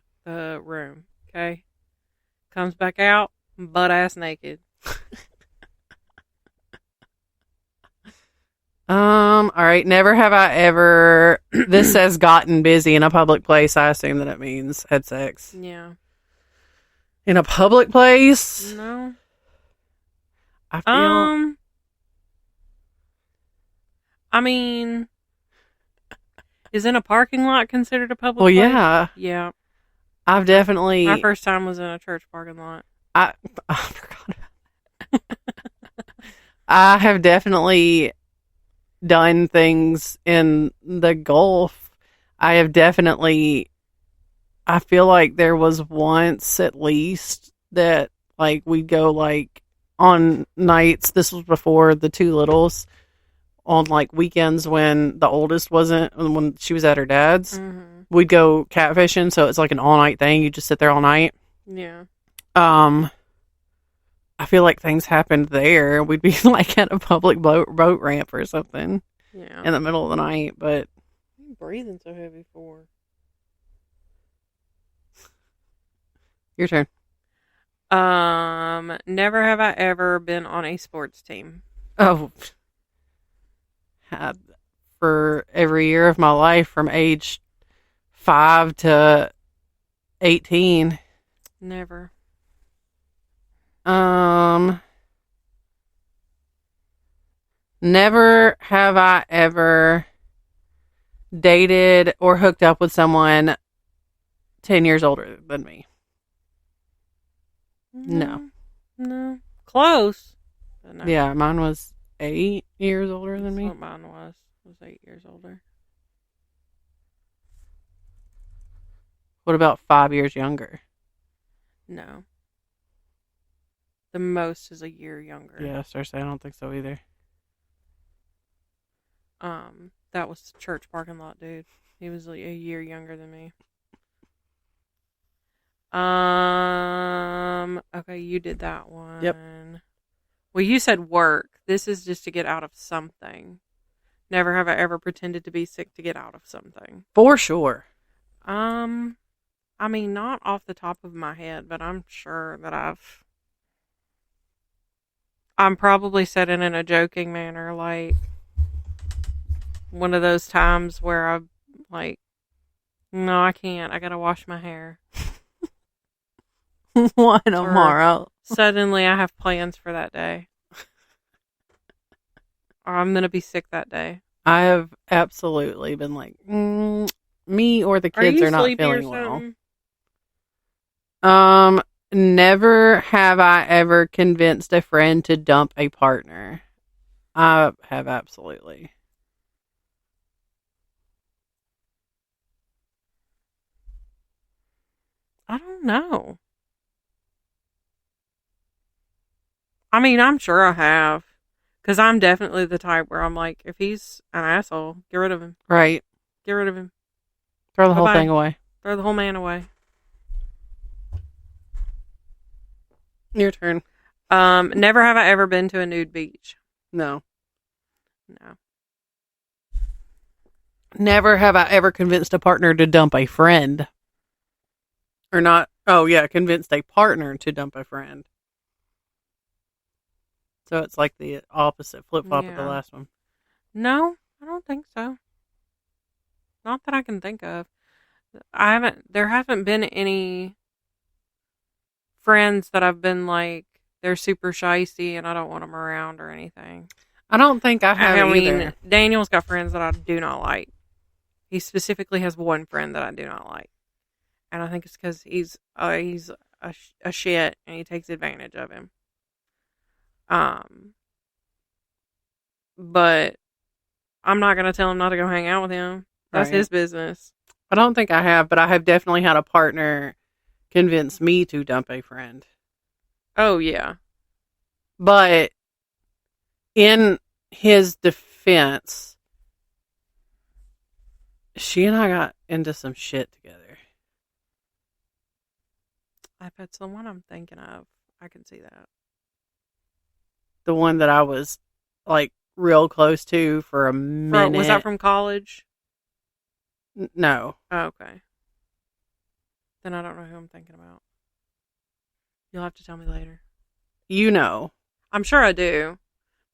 room. Okay, comes back out butt ass naked. All right. Never have I ever. This says gotten busy in a public place. I assume that it means had sex. Yeah. In a public place? No. I feel. I mean, is in a parking lot considered a public Well, place? yeah. Yeah. I've definitely. My first time was in a church parking lot. I forgot about that. I have definitely done things in the Gulf. I have definitely. I feel like there was once at least that like we'd go like on nights. This was before the two littles. On like weekends when the oldest wasn't, when she was at her dad's, we'd go catfishing. So it's like an all night thing. You just sit there all night. Yeah. I feel like things happened there. We'd be like at a public boat ramp or something. Yeah. In the middle of the night, but what are you breathing so heavy for? Your turn. Never have I ever been on a sports team. Oh. Had for every year of my life from age 5 to 18. Never. Never have I ever dated or hooked up with someone 10 years older than me. No. No. Close. No. Yeah, mine was 8 years older than me. That's what mine was. I was 8 years older. What about 5 years younger? No. The most is a year younger. Yeah, I don't think so either. That was the church parking lot dude. He was like a year younger than me. Okay, you did that one. Yep. Well, you said work. This is just to get out of something. Never have I ever pretended to be sick to get out of something. For sure. I mean, not off the top of my head, but I'm sure that I'm probably said it in a joking manner, like one of those times where I'm like, no, I can't. I gotta wash my hair. Why tomorrow? Suddenly I have plans for that day. I'm going to be sick that day. I have absolutely been like, me or the kids are not feeling well. Never have I ever convinced a friend to dump a partner. I have absolutely. I don't know. I mean, I'm sure I have. Because I'm definitely the type where I'm like, if he's an asshole, get rid of him. Right. Get rid of him. Throw the whole thing away. Throw the whole man away. Your turn. Never have I ever been to a nude beach. No. No. Never have I ever convinced a partner to dump a friend. Or not. Oh, yeah. Convinced a partner to dump a friend. So it's like the opposite flip-flop of the last one. No, I don't think so. Not that I can think of. There haven't been any friends that I've been like, they're super shysty and I don't want them around or anything. I don't think I have either. Daniel's got friends that I do not like. He specifically has one friend that I do not like. And I think it's because he's a shit and he takes advantage of him. But I'm not going to tell him not to go hang out with him. That's his business. I don't think I have, but I have definitely had a partner convince me to dump a friend. Oh, yeah. But in his defense, she and I got into some shit together. I bet it's the one I'm thinking of. I can see that. The one that I was like real close to for a minute. Was that from college? No. Oh, okay. Then I don't know who I'm thinking about. You'll have to tell me later. You know. I'm sure I do,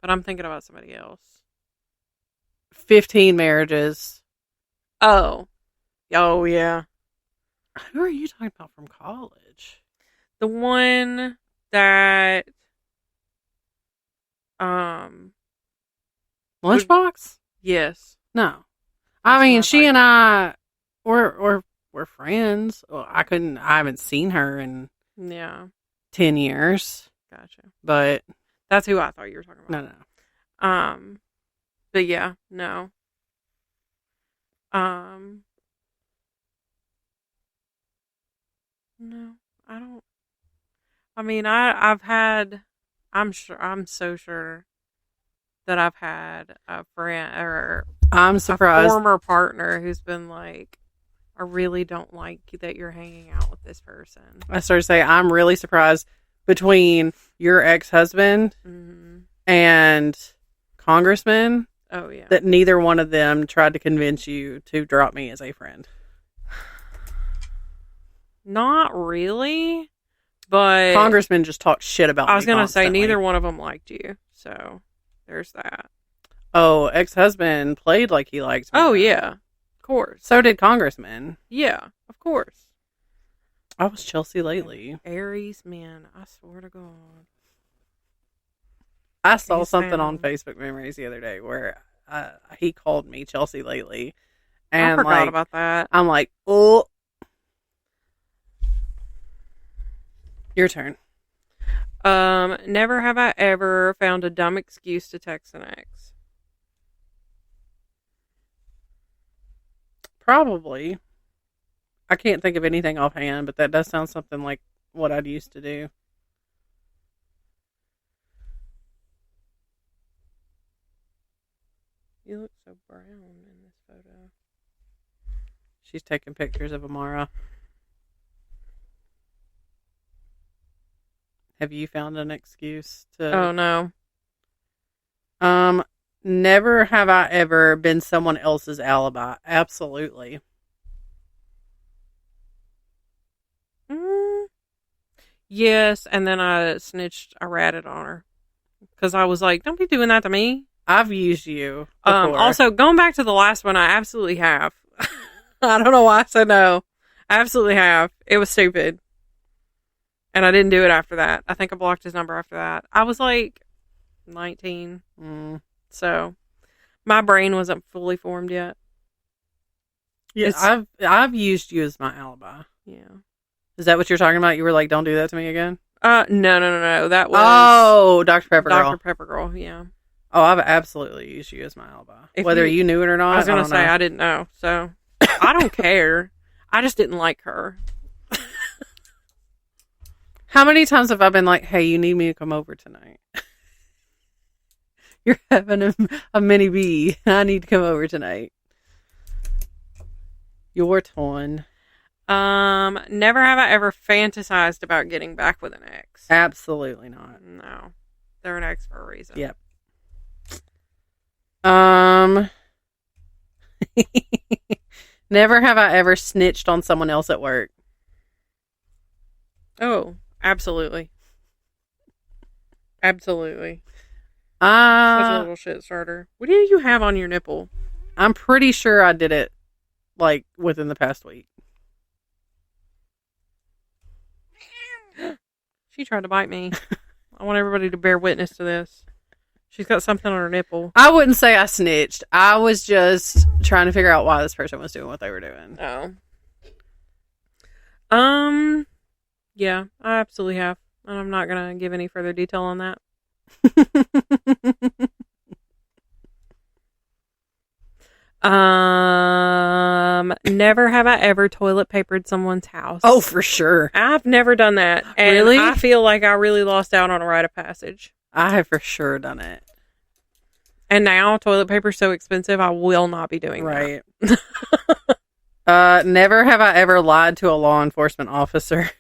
but I'm thinking about somebody else. 15 marriages. Oh. Oh, yeah. Who are you talking about from college? The one that Lunchbox? Yes. No. I mean, she and I we're friends. Well, I haven't seen her in 10 years. Gotcha. But that's who I thought you were talking about. No. But yeah, no. No, I don't. I mean, I'm so sure that I've had a friend or I'm surprised. A former partner who's been like, I really don't like that you're hanging out with this person. I started to say, I'm really surprised between your ex-husband and Congressman. Oh, yeah. That neither one of them tried to convince you to drop me as a friend. Not really, but Congressman just talked shit about me. I was going to say, neither one of them liked you, so there's that. Oh, ex-husband played like he liked me. Oh, yeah, of course. So did Congressman. Yeah, of course. I was Chelsea lately. Aries, man, I swear to God. I saw something on Facebook Memories the other day where he called me Chelsea lately. And I forgot about that. I'm like, oh. Your turn. Never have I ever found a dumb excuse to text an ex. Probably. I can't think of anything offhand, but that does sound something like what I'd used to do. You look so brown in this photo. She's taking pictures of Amara. Have you found an excuse to... Oh, no. Never have I ever been someone else's alibi. Absolutely. Yes, and then I ratted on her. Because I was like, don't be doing that to me. I've used you before. Also, going back to the last one, I absolutely have. I don't know why I said no. I absolutely have. It was stupid. And I didn't do it after that. I think I blocked his number after that. I was like 19. So my brain wasn't fully formed yet. Yeah, I've used you as my alibi. Yeah. Is that what you're talking about? You were like, don't do that to me again? No. That was Dr. Pepper Girl. Dr. Pepper Girl, yeah. Oh, I've absolutely used you as my alibi. Whether you knew it or not. I was going to say, I didn't know. So I don't care. I just didn't like her. How many times have I been like, hey, you need me to come over tonight? You're having a mini bee. I need to come over tonight. Your turn. Never have I ever fantasized about getting back with an ex. Absolutely not. No. They're an ex for a reason. Yep. Never have I ever snitched on someone else at work. Oh, absolutely. Absolutely. Such a little shit starter. What do you have on your nipple? I'm pretty sure I did it like within the past week. She tried to bite me. I want everybody to bear witness to this. She's got something on her nipple. I wouldn't say I snitched. I was just trying to figure out why this person was doing what they were doing. Oh. Yeah, I absolutely have. And I'm not going to give any further detail on that. Never have I ever toilet papered someone's house. Oh, for sure. I've never done that. And really? I feel like I really lost out on a rite of passage. I have for sure done it. And now toilet paper's so expensive, I will not be doing that. Right. Never have I ever lied to a law enforcement officer.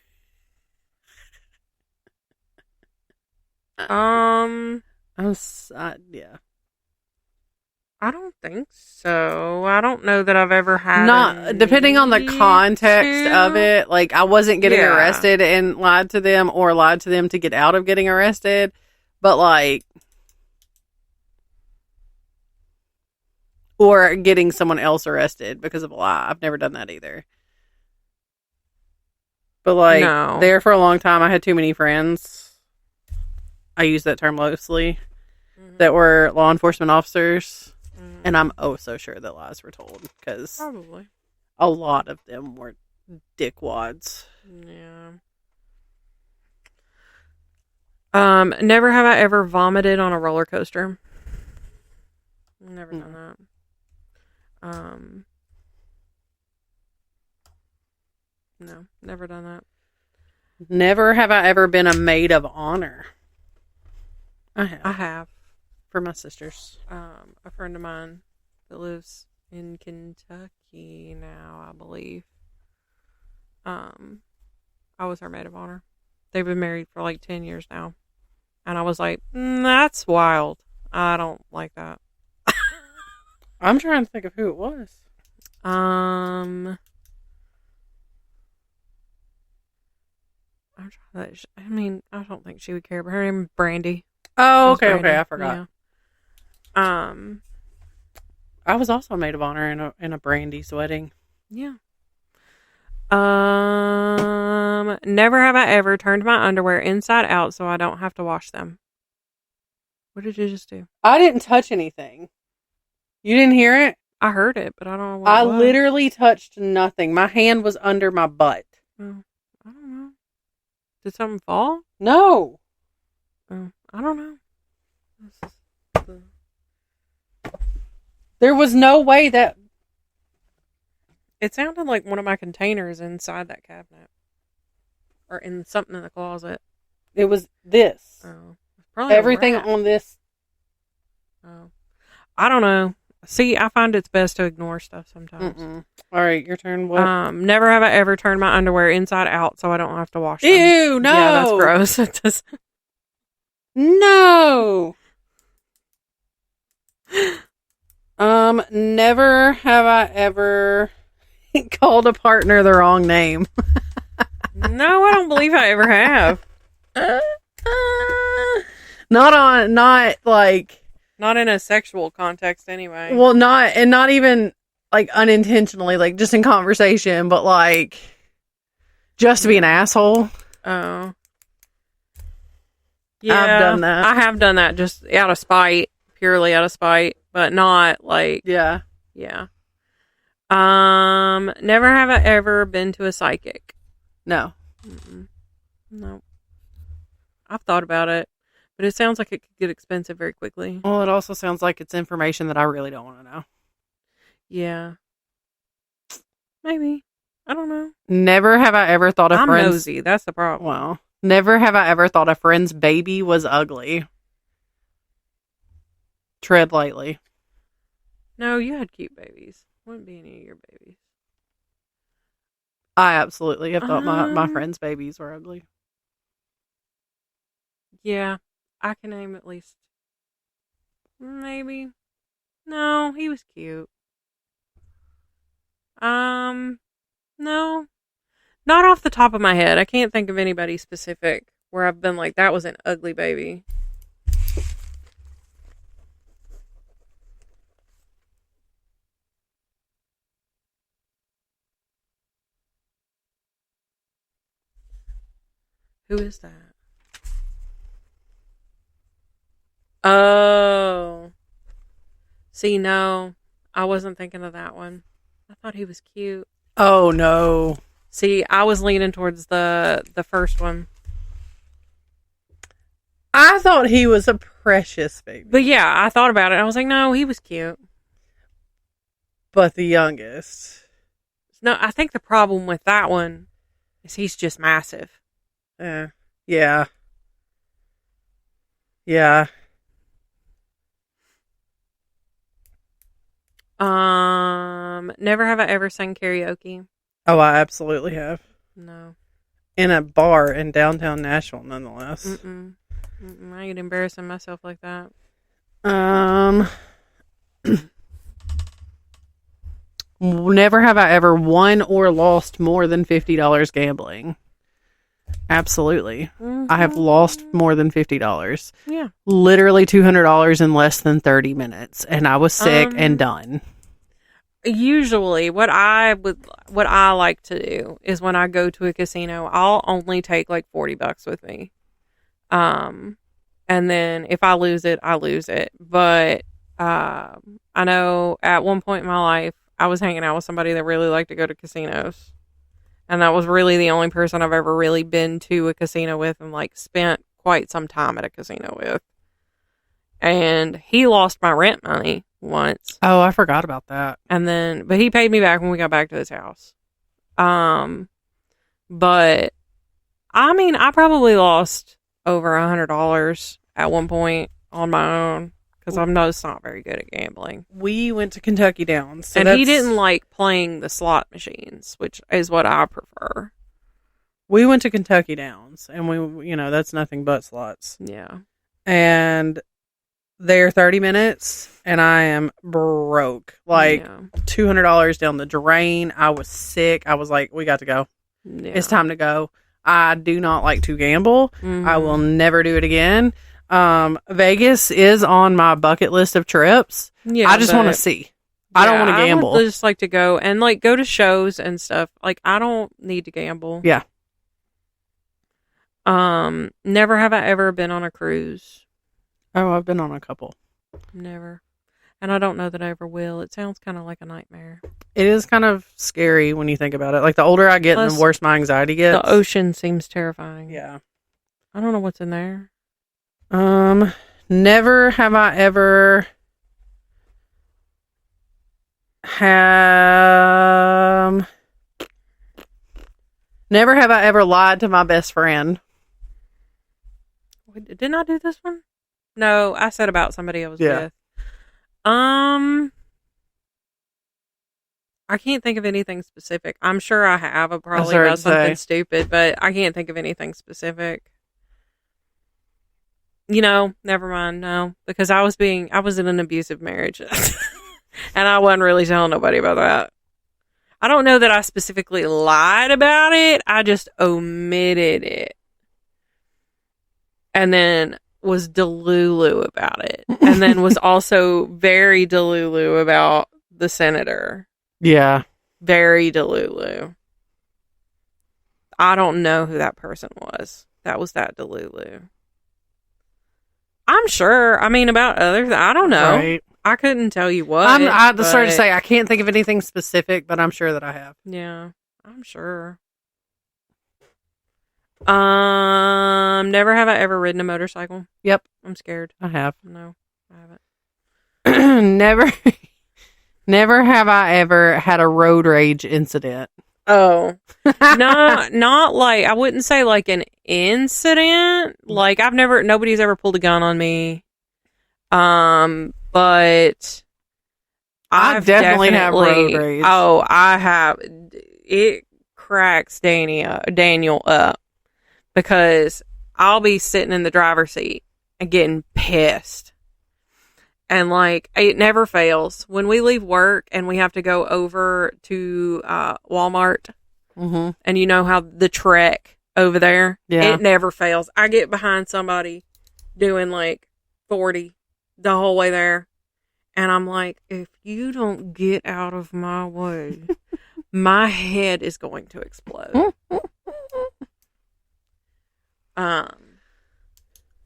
Yeah. I don't think so. I don't know that I've ever had. Not depending on the context of it. Like I wasn't getting arrested and lied to them, or lied to them to get out of getting arrested. But like, or getting someone else arrested because of a lie. I've never done that either. But like, there for a long time, I had too many friends. I use that term loosely. Mm-hmm. That were law enforcement officers. And I'm so sure that lies were told because probably a lot of them were dickwads. Yeah. Never have I ever vomited on a roller coaster. Never done that. No, never done that. Never have I ever been a maid of honor. I have. For my sisters. A friend of mine that lives in Kentucky now, I believe. I was her maid of honor. They've been married for like 10 years now. And I was like, that's wild. I don't like that. I'm trying to think of who it was. I don't think she would care, but her name is Brandy. Oh, okay, I forgot. Yeah. I was also a maid of honor in a Brandy's wedding. Yeah. Never have I ever turned my underwear inside out so I don't have to wash them. What did you just do? I didn't touch anything. You didn't hear it? I heard it, but I don't know what I it was. literally touched nothing. My hand was under my butt. Oh, I don't know. Did something fall? No. Oh, I don't know. There was no way that... It sounded like one of my containers inside that cabinet. Or in something in the closet. It was this. Oh. Probably everything on this. Oh. I don't know. See, I find it's best to ignore stuff sometimes. All right, your turn. What? Never have I ever turned my underwear inside out so I don't have to wash them. Ew, no. Yeah, that's gross. No. Never have I ever called a partner the wrong name. No, I don't believe I ever have. Not in a sexual context anyway. Well, not even like unintentionally, like just in conversation, but like just to be an asshole. Oh. Yeah. I've done that. I have done that just out of spite, purely out of spite, but not like, Yeah. yeah. Never have I ever been to a psychic. No. Mm-mm. No. I've thought about it, but it sounds like it could get expensive very quickly. Well, it also sounds like it's information that I really don't want to know. Yeah. Maybe. I don't know. Never have I ever thought a I'm friend's... nosy. That's the problem. Well, never have I ever thought a friend's baby was ugly. Tread lightly. No, you had cute babies. Wouldn't be any of your babies. I absolutely have thought my Um, friends' babies were ugly. Yeah. I can name at least. Maybe. No, he was cute. No. Not off the top of my head. I can't think of anybody specific where I've been like, that was an ugly baby. Who is that? Oh. See, no. I wasn't thinking of that one. I thought he was cute. Oh, no. See, I was leaning towards the first one. I thought he was a precious baby. But yeah, I thought about it. I was like, no, he was cute. But the youngest. No, I think the problem with that one is he's just massive. Yeah. Yeah. Never have I ever sang karaoke. Oh, I absolutely have. No. In a bar in downtown Nashville, nonetheless. I ain't embarrassing myself like that. Never have I ever won or lost more than $50 gambling. Absolutely. I have lost more than $50. Yeah. Literally $200 in less than 30 minutes. And I was sick and done. Usually what I like to do is when I go to a casino, I'll only take like $40 with me. And then if I lose it, I lose it. But I know at one point in my life, I was hanging out with somebody that really liked to go to casinos. And that was really the only person I've ever really been to a casino with and like spent quite some time at a casino with. And he lost my rent money once. Oh, I forgot about that. And then, but he paid me back when we got back to his house. But I mean, I probably lost over $100 at one point on my own because I'm just not very good at gambling. We went to Kentucky Downs. So and he didn't like playing the slot machines, which is what I prefer. We went to Kentucky Downs and that's nothing but slots. Yeah. And they're 30 minutes and I am broke. Like $200 down the drain. I was sick. I was like, we got to go. Yeah. It's time to go. I do not like to gamble. Mm-hmm. I will never do it again. Vegas is on my bucket list of trips. Yeah, I just want to see. I don't want to gamble. I just like to go and like go to shows and stuff. Like I don't need to gamble. Yeah. Never have I ever been on a cruise. Oh, I've been on a couple. Never. And I don't know that I ever will. It sounds kind of like a nightmare. It is kind of scary when you think about it. Like the older I get, the worse my anxiety gets. The ocean seems terrifying. Yeah. I don't know what's in there. Never have I ever never have I ever lied to my best friend. Didn't I do this one? No, I said about somebody I was with. I can't think of anything specific. I'm sure I have probably about something stupid, but I can't think of anything specific. Never mind. No, because I was in an abusive marriage and I wasn't really telling nobody about that. I don't know that I specifically lied about it. I just omitted it and then was delulu about it and then was also very delulu about the senator. Yeah. Very delulu. I don't know who that person was. That was that delulu. I I'm sure. I mean, about other, I don't know. Right. I couldn't tell you what. I started to say I can't think of anything specific, but I'm sure that I have. Yeah, I'm sure. Never have I ever ridden a motorcycle. Yep. I'm scared. I have. No, I haven't. Never have I ever had a road rage incident. Oh, not like, I wouldn't say like an incident. Like nobody's ever pulled a gun on me. But I definitely have road rage. Oh, I have. It cracks Daniel up because I'll be sitting in the driver's seat and getting pissed. And like, it never fails. When we leave work and we have to go over to Walmart, and you know how the trek over there, it never fails. I get behind somebody doing like 40 the whole way there. And I'm like, if you don't get out of my way, my head is going to explode.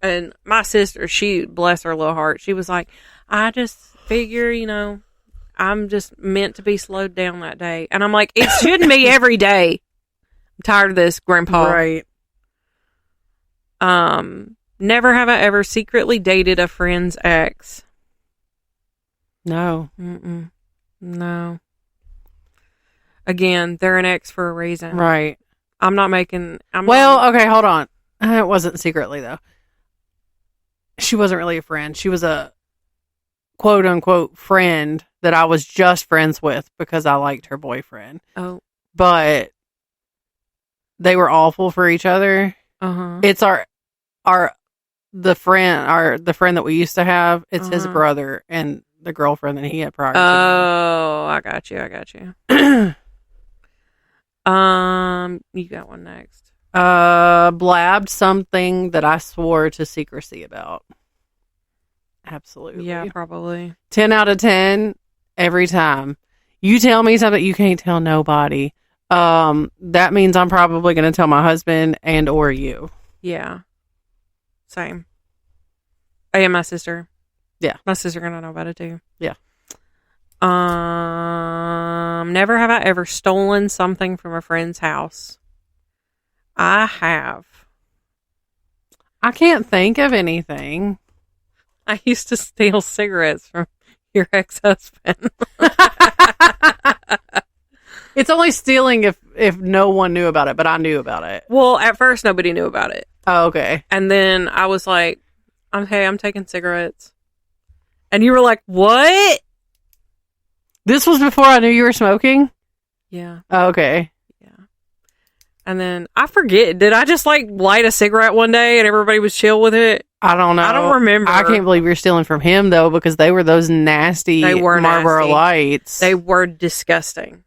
And my sister, she, bless her little heart, she was like, I just figure, I'm just meant to be slowed down that day. And I'm like, it shouldn't be every day. I'm tired of this, Grandpa. Right. Never have I ever secretly dated a friend's ex. No. No. Again, they're an ex for a reason. Right. Okay, hold on. It wasn't secretly, though. She wasn't really a friend. She was a quote-unquote friend that I was just friends with because I liked her boyfriend. Oh. But they were awful for each other. It's the friend that we used to have. It's his brother and the girlfriend that he had prior to. Oh, I got you. You got one next. Blabbed something that I swore to secrecy about. Absolutely. Yeah, probably. 10 out of 10 every time. You tell me something you can't tell nobody. That means I'm probably going to tell my husband and or you. Yeah. Same. And my sister. Yeah. My sister going to know about it too. Yeah. Never have I ever stolen something from a friend's house. I have. I can't think of anything. I used to steal cigarettes from your ex-husband. It's only stealing if no one knew about it, but I knew about it. Well, at first nobody knew about it. Oh, okay. And then I was like, I'm taking cigarettes. And you were like, what? This was before I knew you were smoking? Yeah. Oh, okay. Yeah. And then I forget. Did I just like light a cigarette one day and everybody was chill with it? I don't know. I don't remember. I can't believe you're stealing from him though, because they were those nasty Marlboro Lights. They were disgusting.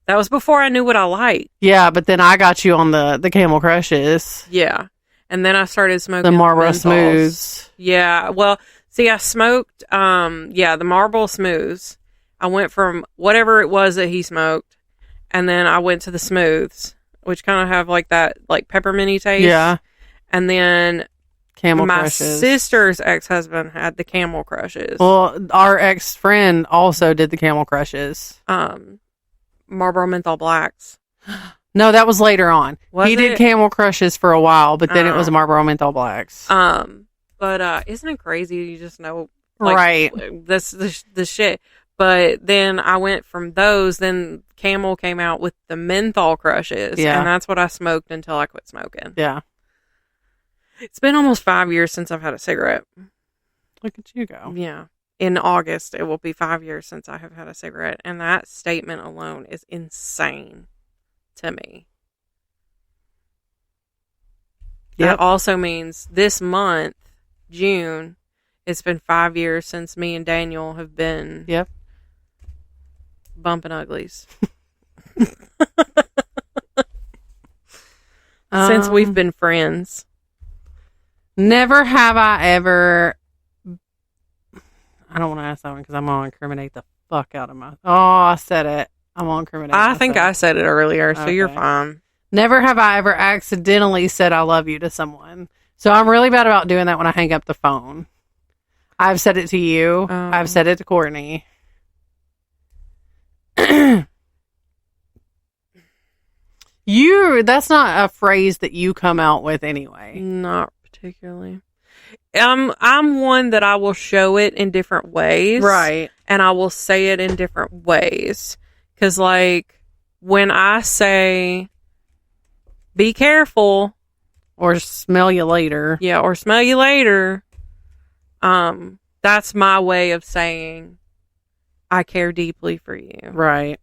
That was before I knew what I liked. Yeah, but then I got you on the Camel Crushes. Yeah. And then I started smoking the Marlboro Smooths. Yeah. Well, see, I smoked the Marlboro Smooths. I went from whatever it was that he smoked, and then I went to the Smooths, which kind of have like that like pepperminty taste. Yeah. And then Camel my Crushes. sister's ex-husband had the Camel Crushes. Well, our ex-friend also did the Camel Crushes. Marlboro Menthol Blacks. No, that was later on. He did Camel Crushes for a while, but then it was Marlboro Menthol Blacks. But isn't it crazy? You just know, like, right? This the shit. But then I went from those. Then Camel came out with the Menthol Crushes, and that's what I smoked until I quit smoking. Yeah. It's been almost 5 years since I've had a cigarette. Look at you go. Yeah. In August, it will be 5 years since I have had a cigarette. And that statement alone is insane to me. Yep. That also means this month, June, it's been 5 years since me and Daniel have been bumping uglies. Since we've been friends. Never have I ever... I don't want to ask that one because I'm going to incriminate the fuck out of my... Oh, I said it. I'm going to incriminate myself. I think I said it earlier, so you're fine. Never have I ever accidentally said I love you to someone. So I'm really bad about doing that when I hang up the phone. I've said it to you. I've said it to Courtney. That's not a phrase that you come out with anyway. Not particularly. I'm one that I will show it in different ways. Right. And I will say it in different ways. Because, like, when I say, be careful. Or smell you later. Yeah, or smell you later. That's my way of saying, I care deeply for you. Right.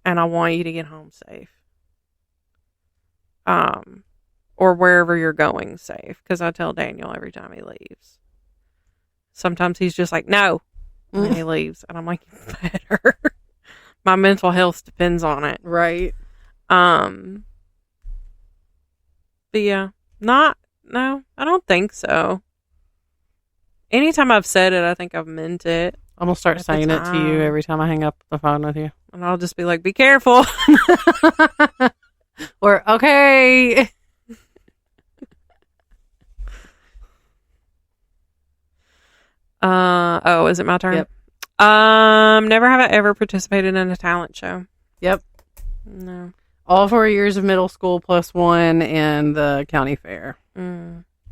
And I want you to get home safe. Or wherever you're going safe. Because I tell Daniel every time he leaves. Sometimes he's just like, no. And he leaves. And I'm like, better. My mental health depends on it. Right. But yeah. No, I don't think so. Anytime I've said it, I think I've meant it. I'm going to start saying it to you every time I hang up the phone with you. And I'll just be like, be careful. Or, okay. Is it my turn? Yep. Never have I ever participated in a talent show. Yep. No. All 4 years of middle school plus 1 in the county fair.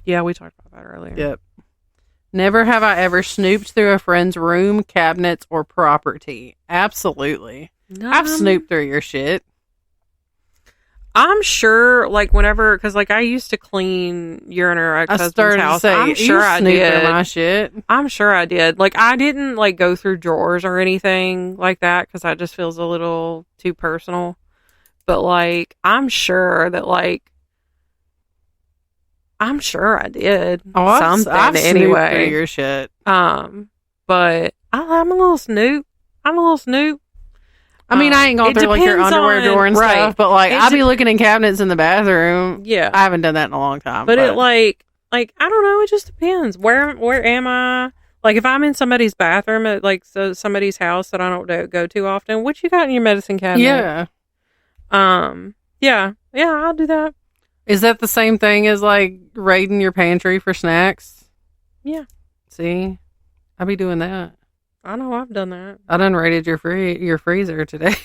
Yeah, we talked about that earlier. Yep. Never have I ever snooped through a friend's room, cabinets, or property. Absolutely. I've snooped through your shit. I'm sure, like, whenever, because, like, I used to clean your ex-husband's house. I'm sure I did. My shit. I'm sure I did. Like, I didn't, like, go through drawers or anything like that, because that just feels a little too personal. But, like, I'm sure that, like, I'm sure I did. I've anyway. Through your shit. But I'm a little snoop. I mean, I ain't gone through like your underwear drawer and stuff, but like I'll be looking in cabinets in the bathroom. Yeah, I haven't done that in a long time. But it like I don't know. It just depends. Where am I? Like if I'm in somebody's bathroom at like somebody's house that I don't go to often, what you got in your medicine cabinet? Yeah. Yeah, I'll do that. Is that the same thing as like raiding your pantry for snacks? Yeah. See, I'll be doing that. I know I've done that. I done raided your freezer today.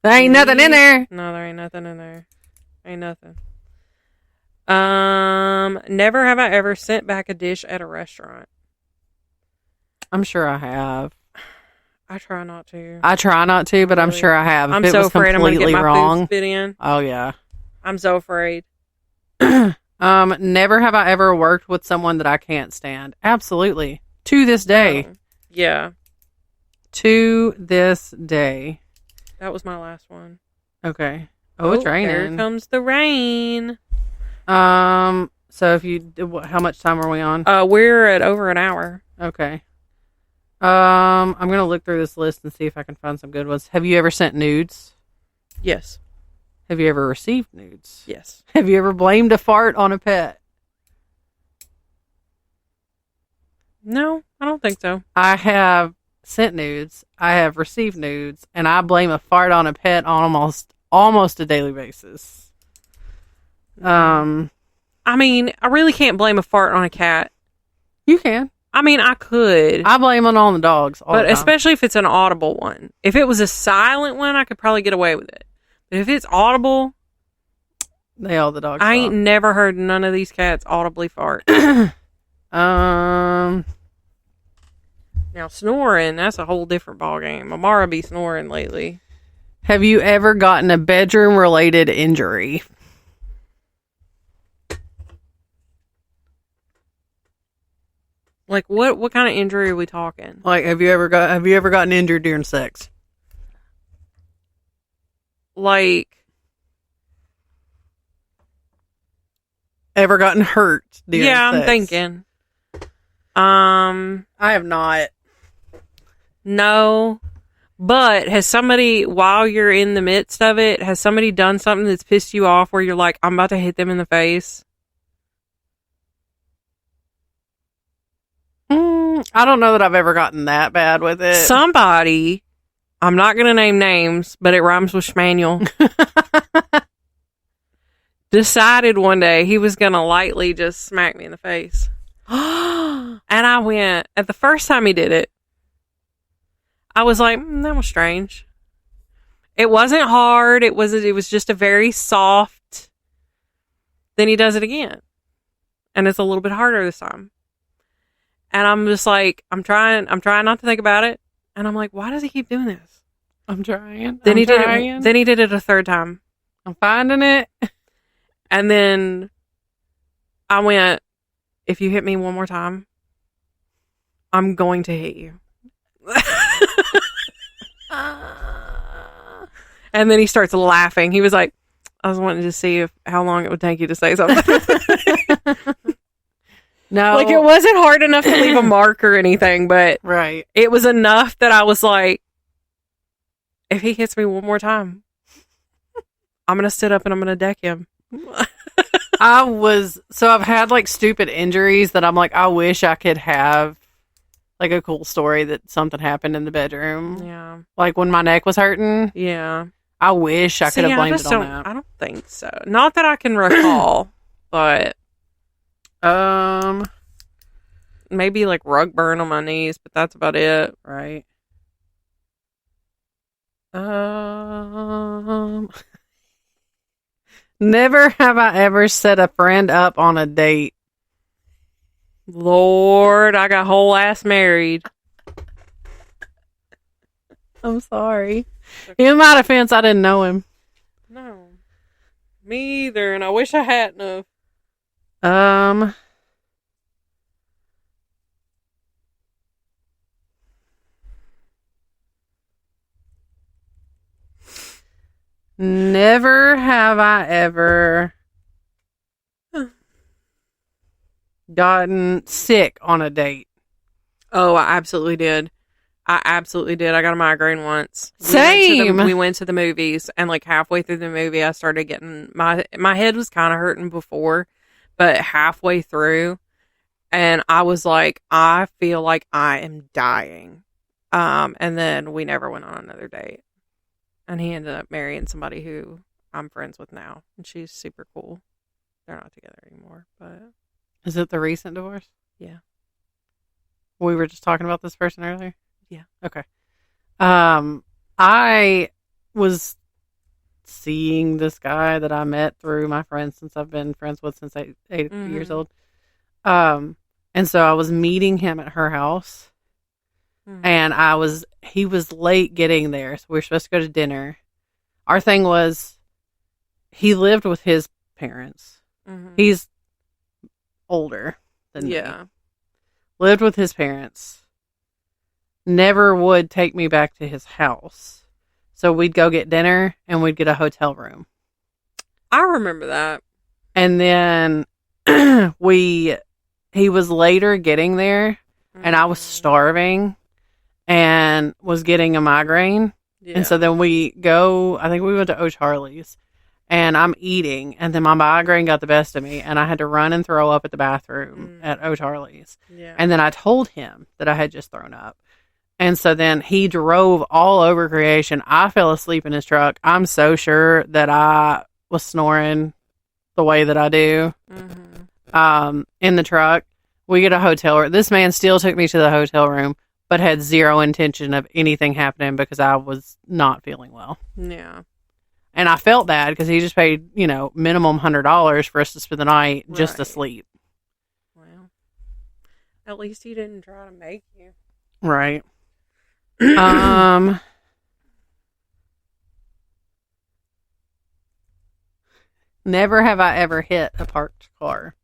There ain't nothing in there. No, there ain't nothing in there. Ain't nothing. Never have I ever sent back a dish at a restaurant. I'm sure I have. I try not to. But I'm sure I have. I'm so afraid I'm going to get my food spit in. Oh, yeah. I'm so afraid. Never have I ever worked with someone that I can't stand. Absolutely. To this day. Yeah. To this day. That was my last one. Okay. Oh, it's raining. Here comes the rain. So how much time are we on? We're at over an hour. Okay. I'm going to look through this list and see if I can find some good ones. Have you ever sent nudes? Yes. Have you ever received nudes? Yes. Have you ever blamed a fart on a pet? No, I don't think so. I have sent nudes. I have received nudes, and I blame a fart on a pet on almost a daily basis. I mean, I really can't blame a fart on a cat. You can. I mean, I could. I blame it on the dogs all the time. Especially if it's an audible one. If it was a silent one, I could probably get away with it. But if it's audible, the dogs. I ain't never heard none of these cats audibly fart. Now snoring, that's a whole different ballgame. Amara be snoring lately. Have you ever gotten a bedroom related injury? Like what kind of injury are we talking? Like have you ever gotten injured during sex? Like ever gotten hurt during sex? I'm thinking. I have not. No. But has somebody, while you're in the midst of it, has somebody done something that's pissed you off where you're like, I'm about to hit them in the face? I don't know that I've ever gotten that bad with it. Somebody, I'm not going to name names, but it rhymes with Schmanuel, decided one day he was going to lightly just smack me in the face. And I went, at the first time he did it, I was like, that was strange. It wasn't hard. It was just a very soft. Then he does it again. And it's a little bit harder this time. And I'm just like, I'm trying not to think about it. And I'm like, why does he keep doing this? I'm trying. Then he did it a third time. I'm finding it. And then I went, if you hit me one more time, I'm going to hit you. And then he starts laughing. He was like, I was wanting to see how long it would take you to say something. No. Like, it wasn't hard enough to leave a mark or anything, but right. It was enough that I was like, if he hits me one more time, I'm going to sit up and I'm going to deck him. I've had like stupid injuries that I'm like, I wish I could have like a cool story that something happened in the bedroom. Yeah. Like when my neck was hurting. Yeah. I wish I could have blamed it on that. I don't think so. Not that I can recall, but maybe like rug burn on my knees, but that's about it. Right. Never have I ever set a friend up on a date. Lord, I got whole ass married. I'm sorry. In my defense, I didn't know him. No. Me either, and I wish I hadn't have. Never have I ever gotten sick on a date. Oh, I absolutely did. I got a migraine once. Same. We went to the movies, and like halfway through the movie, I started getting my head was kind of hurting before, but halfway through, and I was like, I feel like I am dying. And then we never went on another date, and he ended up marrying somebody who I'm friends with now, and she's super cool. They're not together anymore, but is it the recent divorce? Yeah. We were just talking about this person earlier. Yeah. Okay. I was seeing this guy that I met through my friends since I've been friends with since 8 years old. And so I was meeting him at her house, and he was late getting there. So we were supposed to go to dinner. Our thing was, he lived with his parents. He's older than me. Lived with his parents. Never would take me back to his house. So we'd go get dinner and we'd get a hotel room. I remember that. And then he was later getting there, and I was starving and was getting a migraine. Yeah. And so then I think we went to O'Charlie's, and I'm eating, and then my migraine got the best of me, and I had to run and throw up at the bathroom at O'Charlie's. Yeah. And then I told him that I had just thrown up. And so then he drove all over Creation. I fell asleep in his truck. I'm so sure that I was snoring the way that I do in the truck. We get a hotel room. This man still took me to the hotel room, but had zero intention of anything happening because I was not feeling well. Yeah. And I felt bad because he just paid, minimum $100 for us to spend the night just to sleep. Well, at least he didn't try to make you. Right. Never have I ever hit a parked car.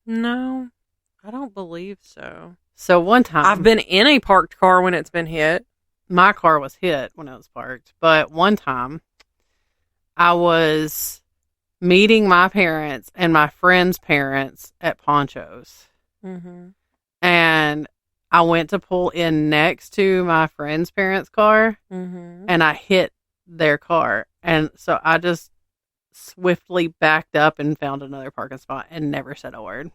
No, I don't believe so. So one time, I've been in a parked car when it's been hit. My car was hit when it was parked. But one time, I was meeting my parents and my friend's parents at Poncho's. And I went to pull in next to my friend's parents' car, and I hit their car. And so I just swiftly backed up and found another parking spot and never said a word.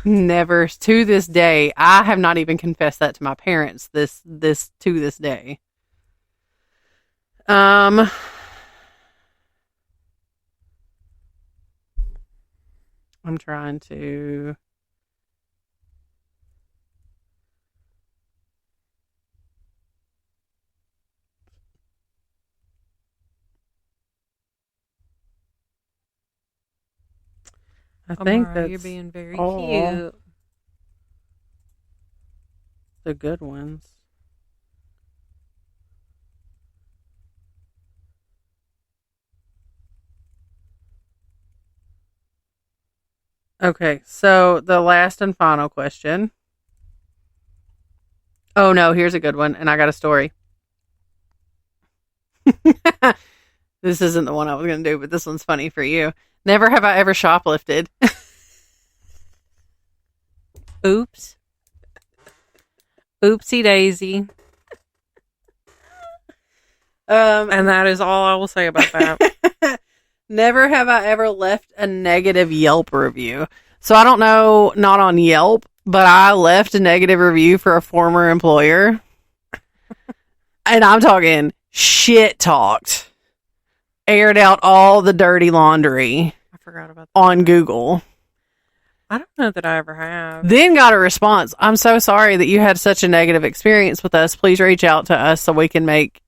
Never. To this day, I have not even confessed that to my parents to this day. I'm trying to. I think Amara, that's you're being very all cute. the good ones. Okay, so the last and final question. Oh no, here's a good one, and I got a story. This isn't the one I was going to do, but this one's funny for you. Never have I ever shoplifted. Oops. Oopsie daisy. And that is all I will say about that. Never have I ever left a negative Yelp review. So I don't know, not on Yelp, but I left a negative review for a former employer. And I'm talking shit talked. Aired out all the dirty laundry. I forgot about that. On Google. I don't know that I ever have. Then got a response. I'm so sorry that you had such a negative experience with us. Please reach out to us so we can make,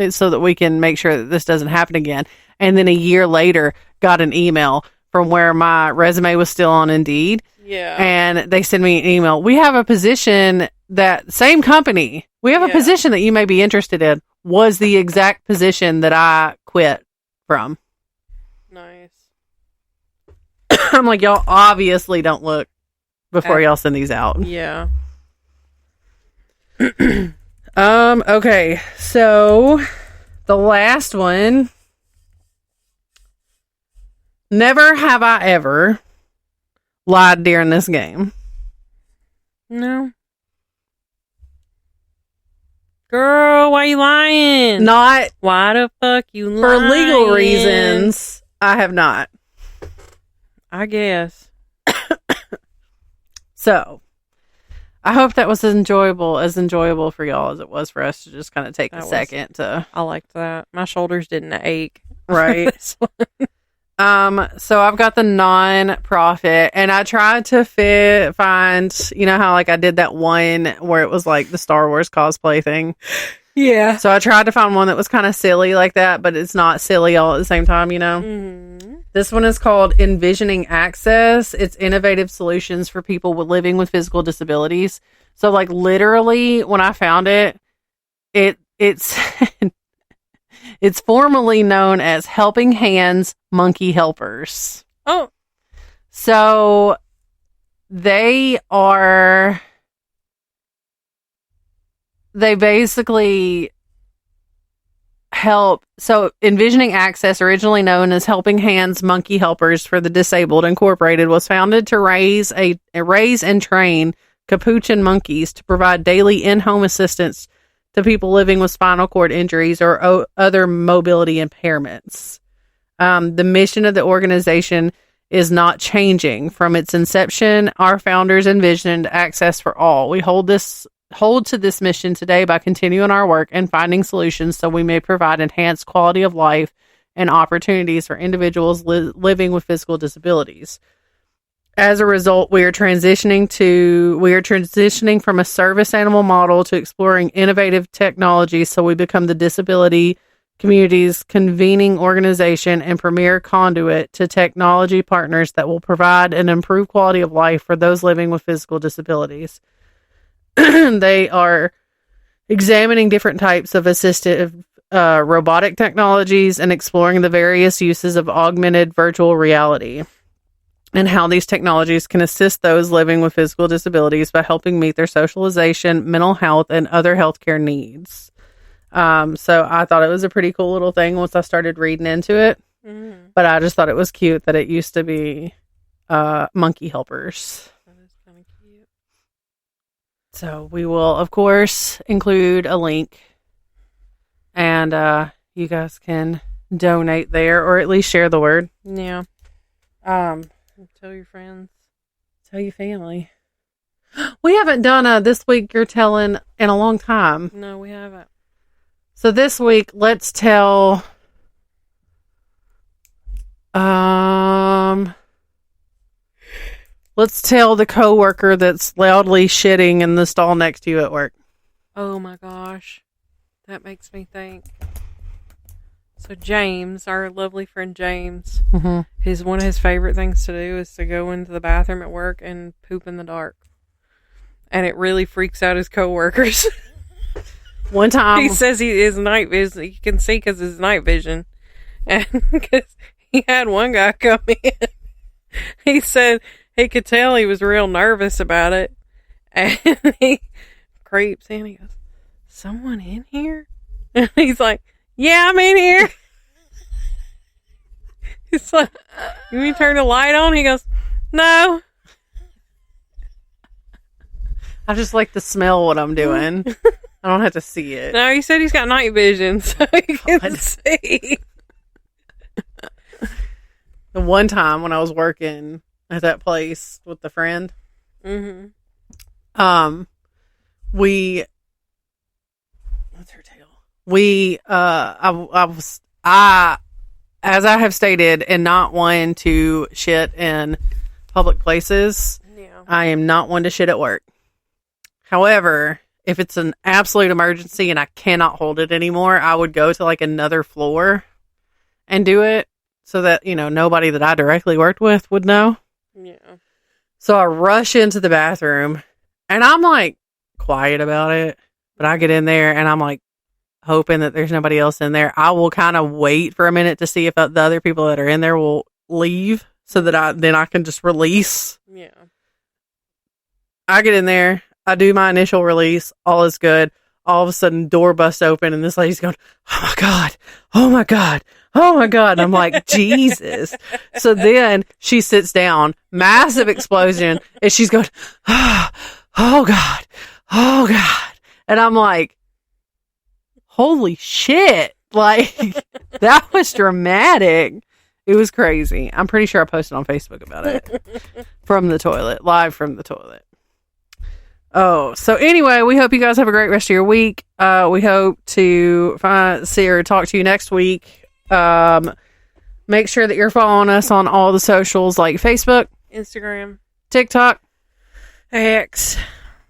so that we can make sure that this doesn't happen again. And then a year later, got an email from where my resume was still on Indeed. Yeah. And they send me an email. We have a position that, same company, we have a position that you may be interested in. Was the exact position that I quit from. Nice. I'm like, y'all obviously don't look before y'all send these out. Yeah. Okay, so the last one. Never have I ever lied during this game. No. Girl, why you lying? Not why the fuck you lying? For legal reasons, I have not. I guess. So, I hope that was as enjoyable for y'all as it was for us to just kind of take a second to. I liked that. My shoulders didn't ache. Right. So I've got the non-profit, and I tried to find, how like I did that one where it was like the Star Wars cosplay thing. Yeah. So I tried to find one that was kind of silly like that, but it's not silly all at the same time, Mm-hmm. This one is called Envisioning Access. It's innovative solutions for people living with physical disabilities. So like literally when I found it's it's formally known as Helping Hands Monkey Helpers. Oh. So they basically help. So Envisioning Access, originally known as Helping Hands Monkey Helpers for the Disabled Incorporated, was founded to raise and train capuchin monkeys to provide daily in-home assistance to people living with spinal cord injuries or other mobility impairments. The mission of the organization is not changing. From its inception, our founders envisioned access for all. We hold to this mission today by continuing our work and finding solutions so we may provide enhanced quality of life and opportunities for individuals living with physical disabilities. As a result, we are transitioning from a service animal model to exploring innovative technologies so we become the disability community's convening organization and premier conduit to technology partners that will provide an improved quality of life for those living with physical disabilities. They are examining different types of assistive robotic technologies and exploring the various uses of augmented virtual reality and how these technologies can assist those living with physical disabilities by helping meet their socialization, mental health, and other healthcare needs. So I thought it was a pretty cool little thing once I started reading into it. Mm-hmm. But I just thought it was cute that it used to be monkey helpers. That is kind of cute. So we will, of course, include a link. And you guys can donate there or at least share the word. Yeah. Tell your friends. Tell your family. We haven't done a This Week You're Telling in a long time. No, we haven't. So this week, let's tell... Let's tell the coworker that's loudly shitting in the stall next to you at work. Oh my gosh. That makes me think. So James, our lovely friend James, one of his favorite things to do is to go into the bathroom at work and poop in the dark. And it really freaks out his coworkers. One time, he says his night vision, he can see because his night vision. And because he had one guy come in, he said he could tell he was real nervous about it. And he creeps in, he goes, "Someone in here?" And he's like, "Yeah, I'm in here." He's like, "You mean turn the light on?" He goes, "No." I just like to smell what I'm doing. I don't have to see it. No, he said he's got night vision, so he can see. The one time when I was working at that place with the friend, what's her tail? As I have stated, and not one to shit in public places. Yeah. I am not one to shit at work. However, if it's an absolute emergency and I cannot hold it anymore, I would go to like another floor and do it so that, nobody that I directly worked with would know. Yeah. So I rush into the bathroom and I'm like quiet about it, but I get in there and I'm like hoping that there's nobody else in there. I will kind of wait for a minute to see if the other people that are in there will leave so that I can just release. Yeah. I get in there. I do my initial release. All is good. All of a sudden, door busts open, and this lady's going, "Oh my God. Oh my God. Oh my God." And I'm like, Jesus. So then she sits down, massive explosion, and she's going, "Oh God. Oh God." And I'm like, holy shit. Like, that was dramatic. It was crazy. I'm pretty sure I posted on Facebook about it. From the toilet. Live from the toilet. Oh, so anyway, we hope you guys have a great rest of your week. We hope to see or talk to you next week. Make sure that you're following us on all the socials like Facebook, Instagram, TikTok, X.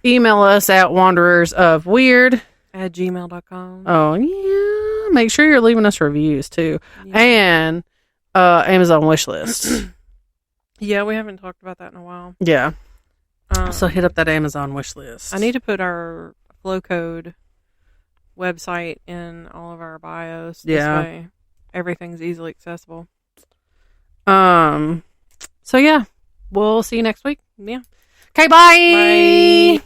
Email us at wanderersofweird@gmail.com. Oh, yeah. Make sure you're leaving us reviews, too. Yeah. And Amazon wishlist. Yeah, we haven't talked about that in a while. Yeah. So hit up that Amazon wish list. I need to put our Flow Code website in all of our bios. This way everything's easily accessible. So yeah, we'll see you next week. Yeah. Okay, bye. Bye.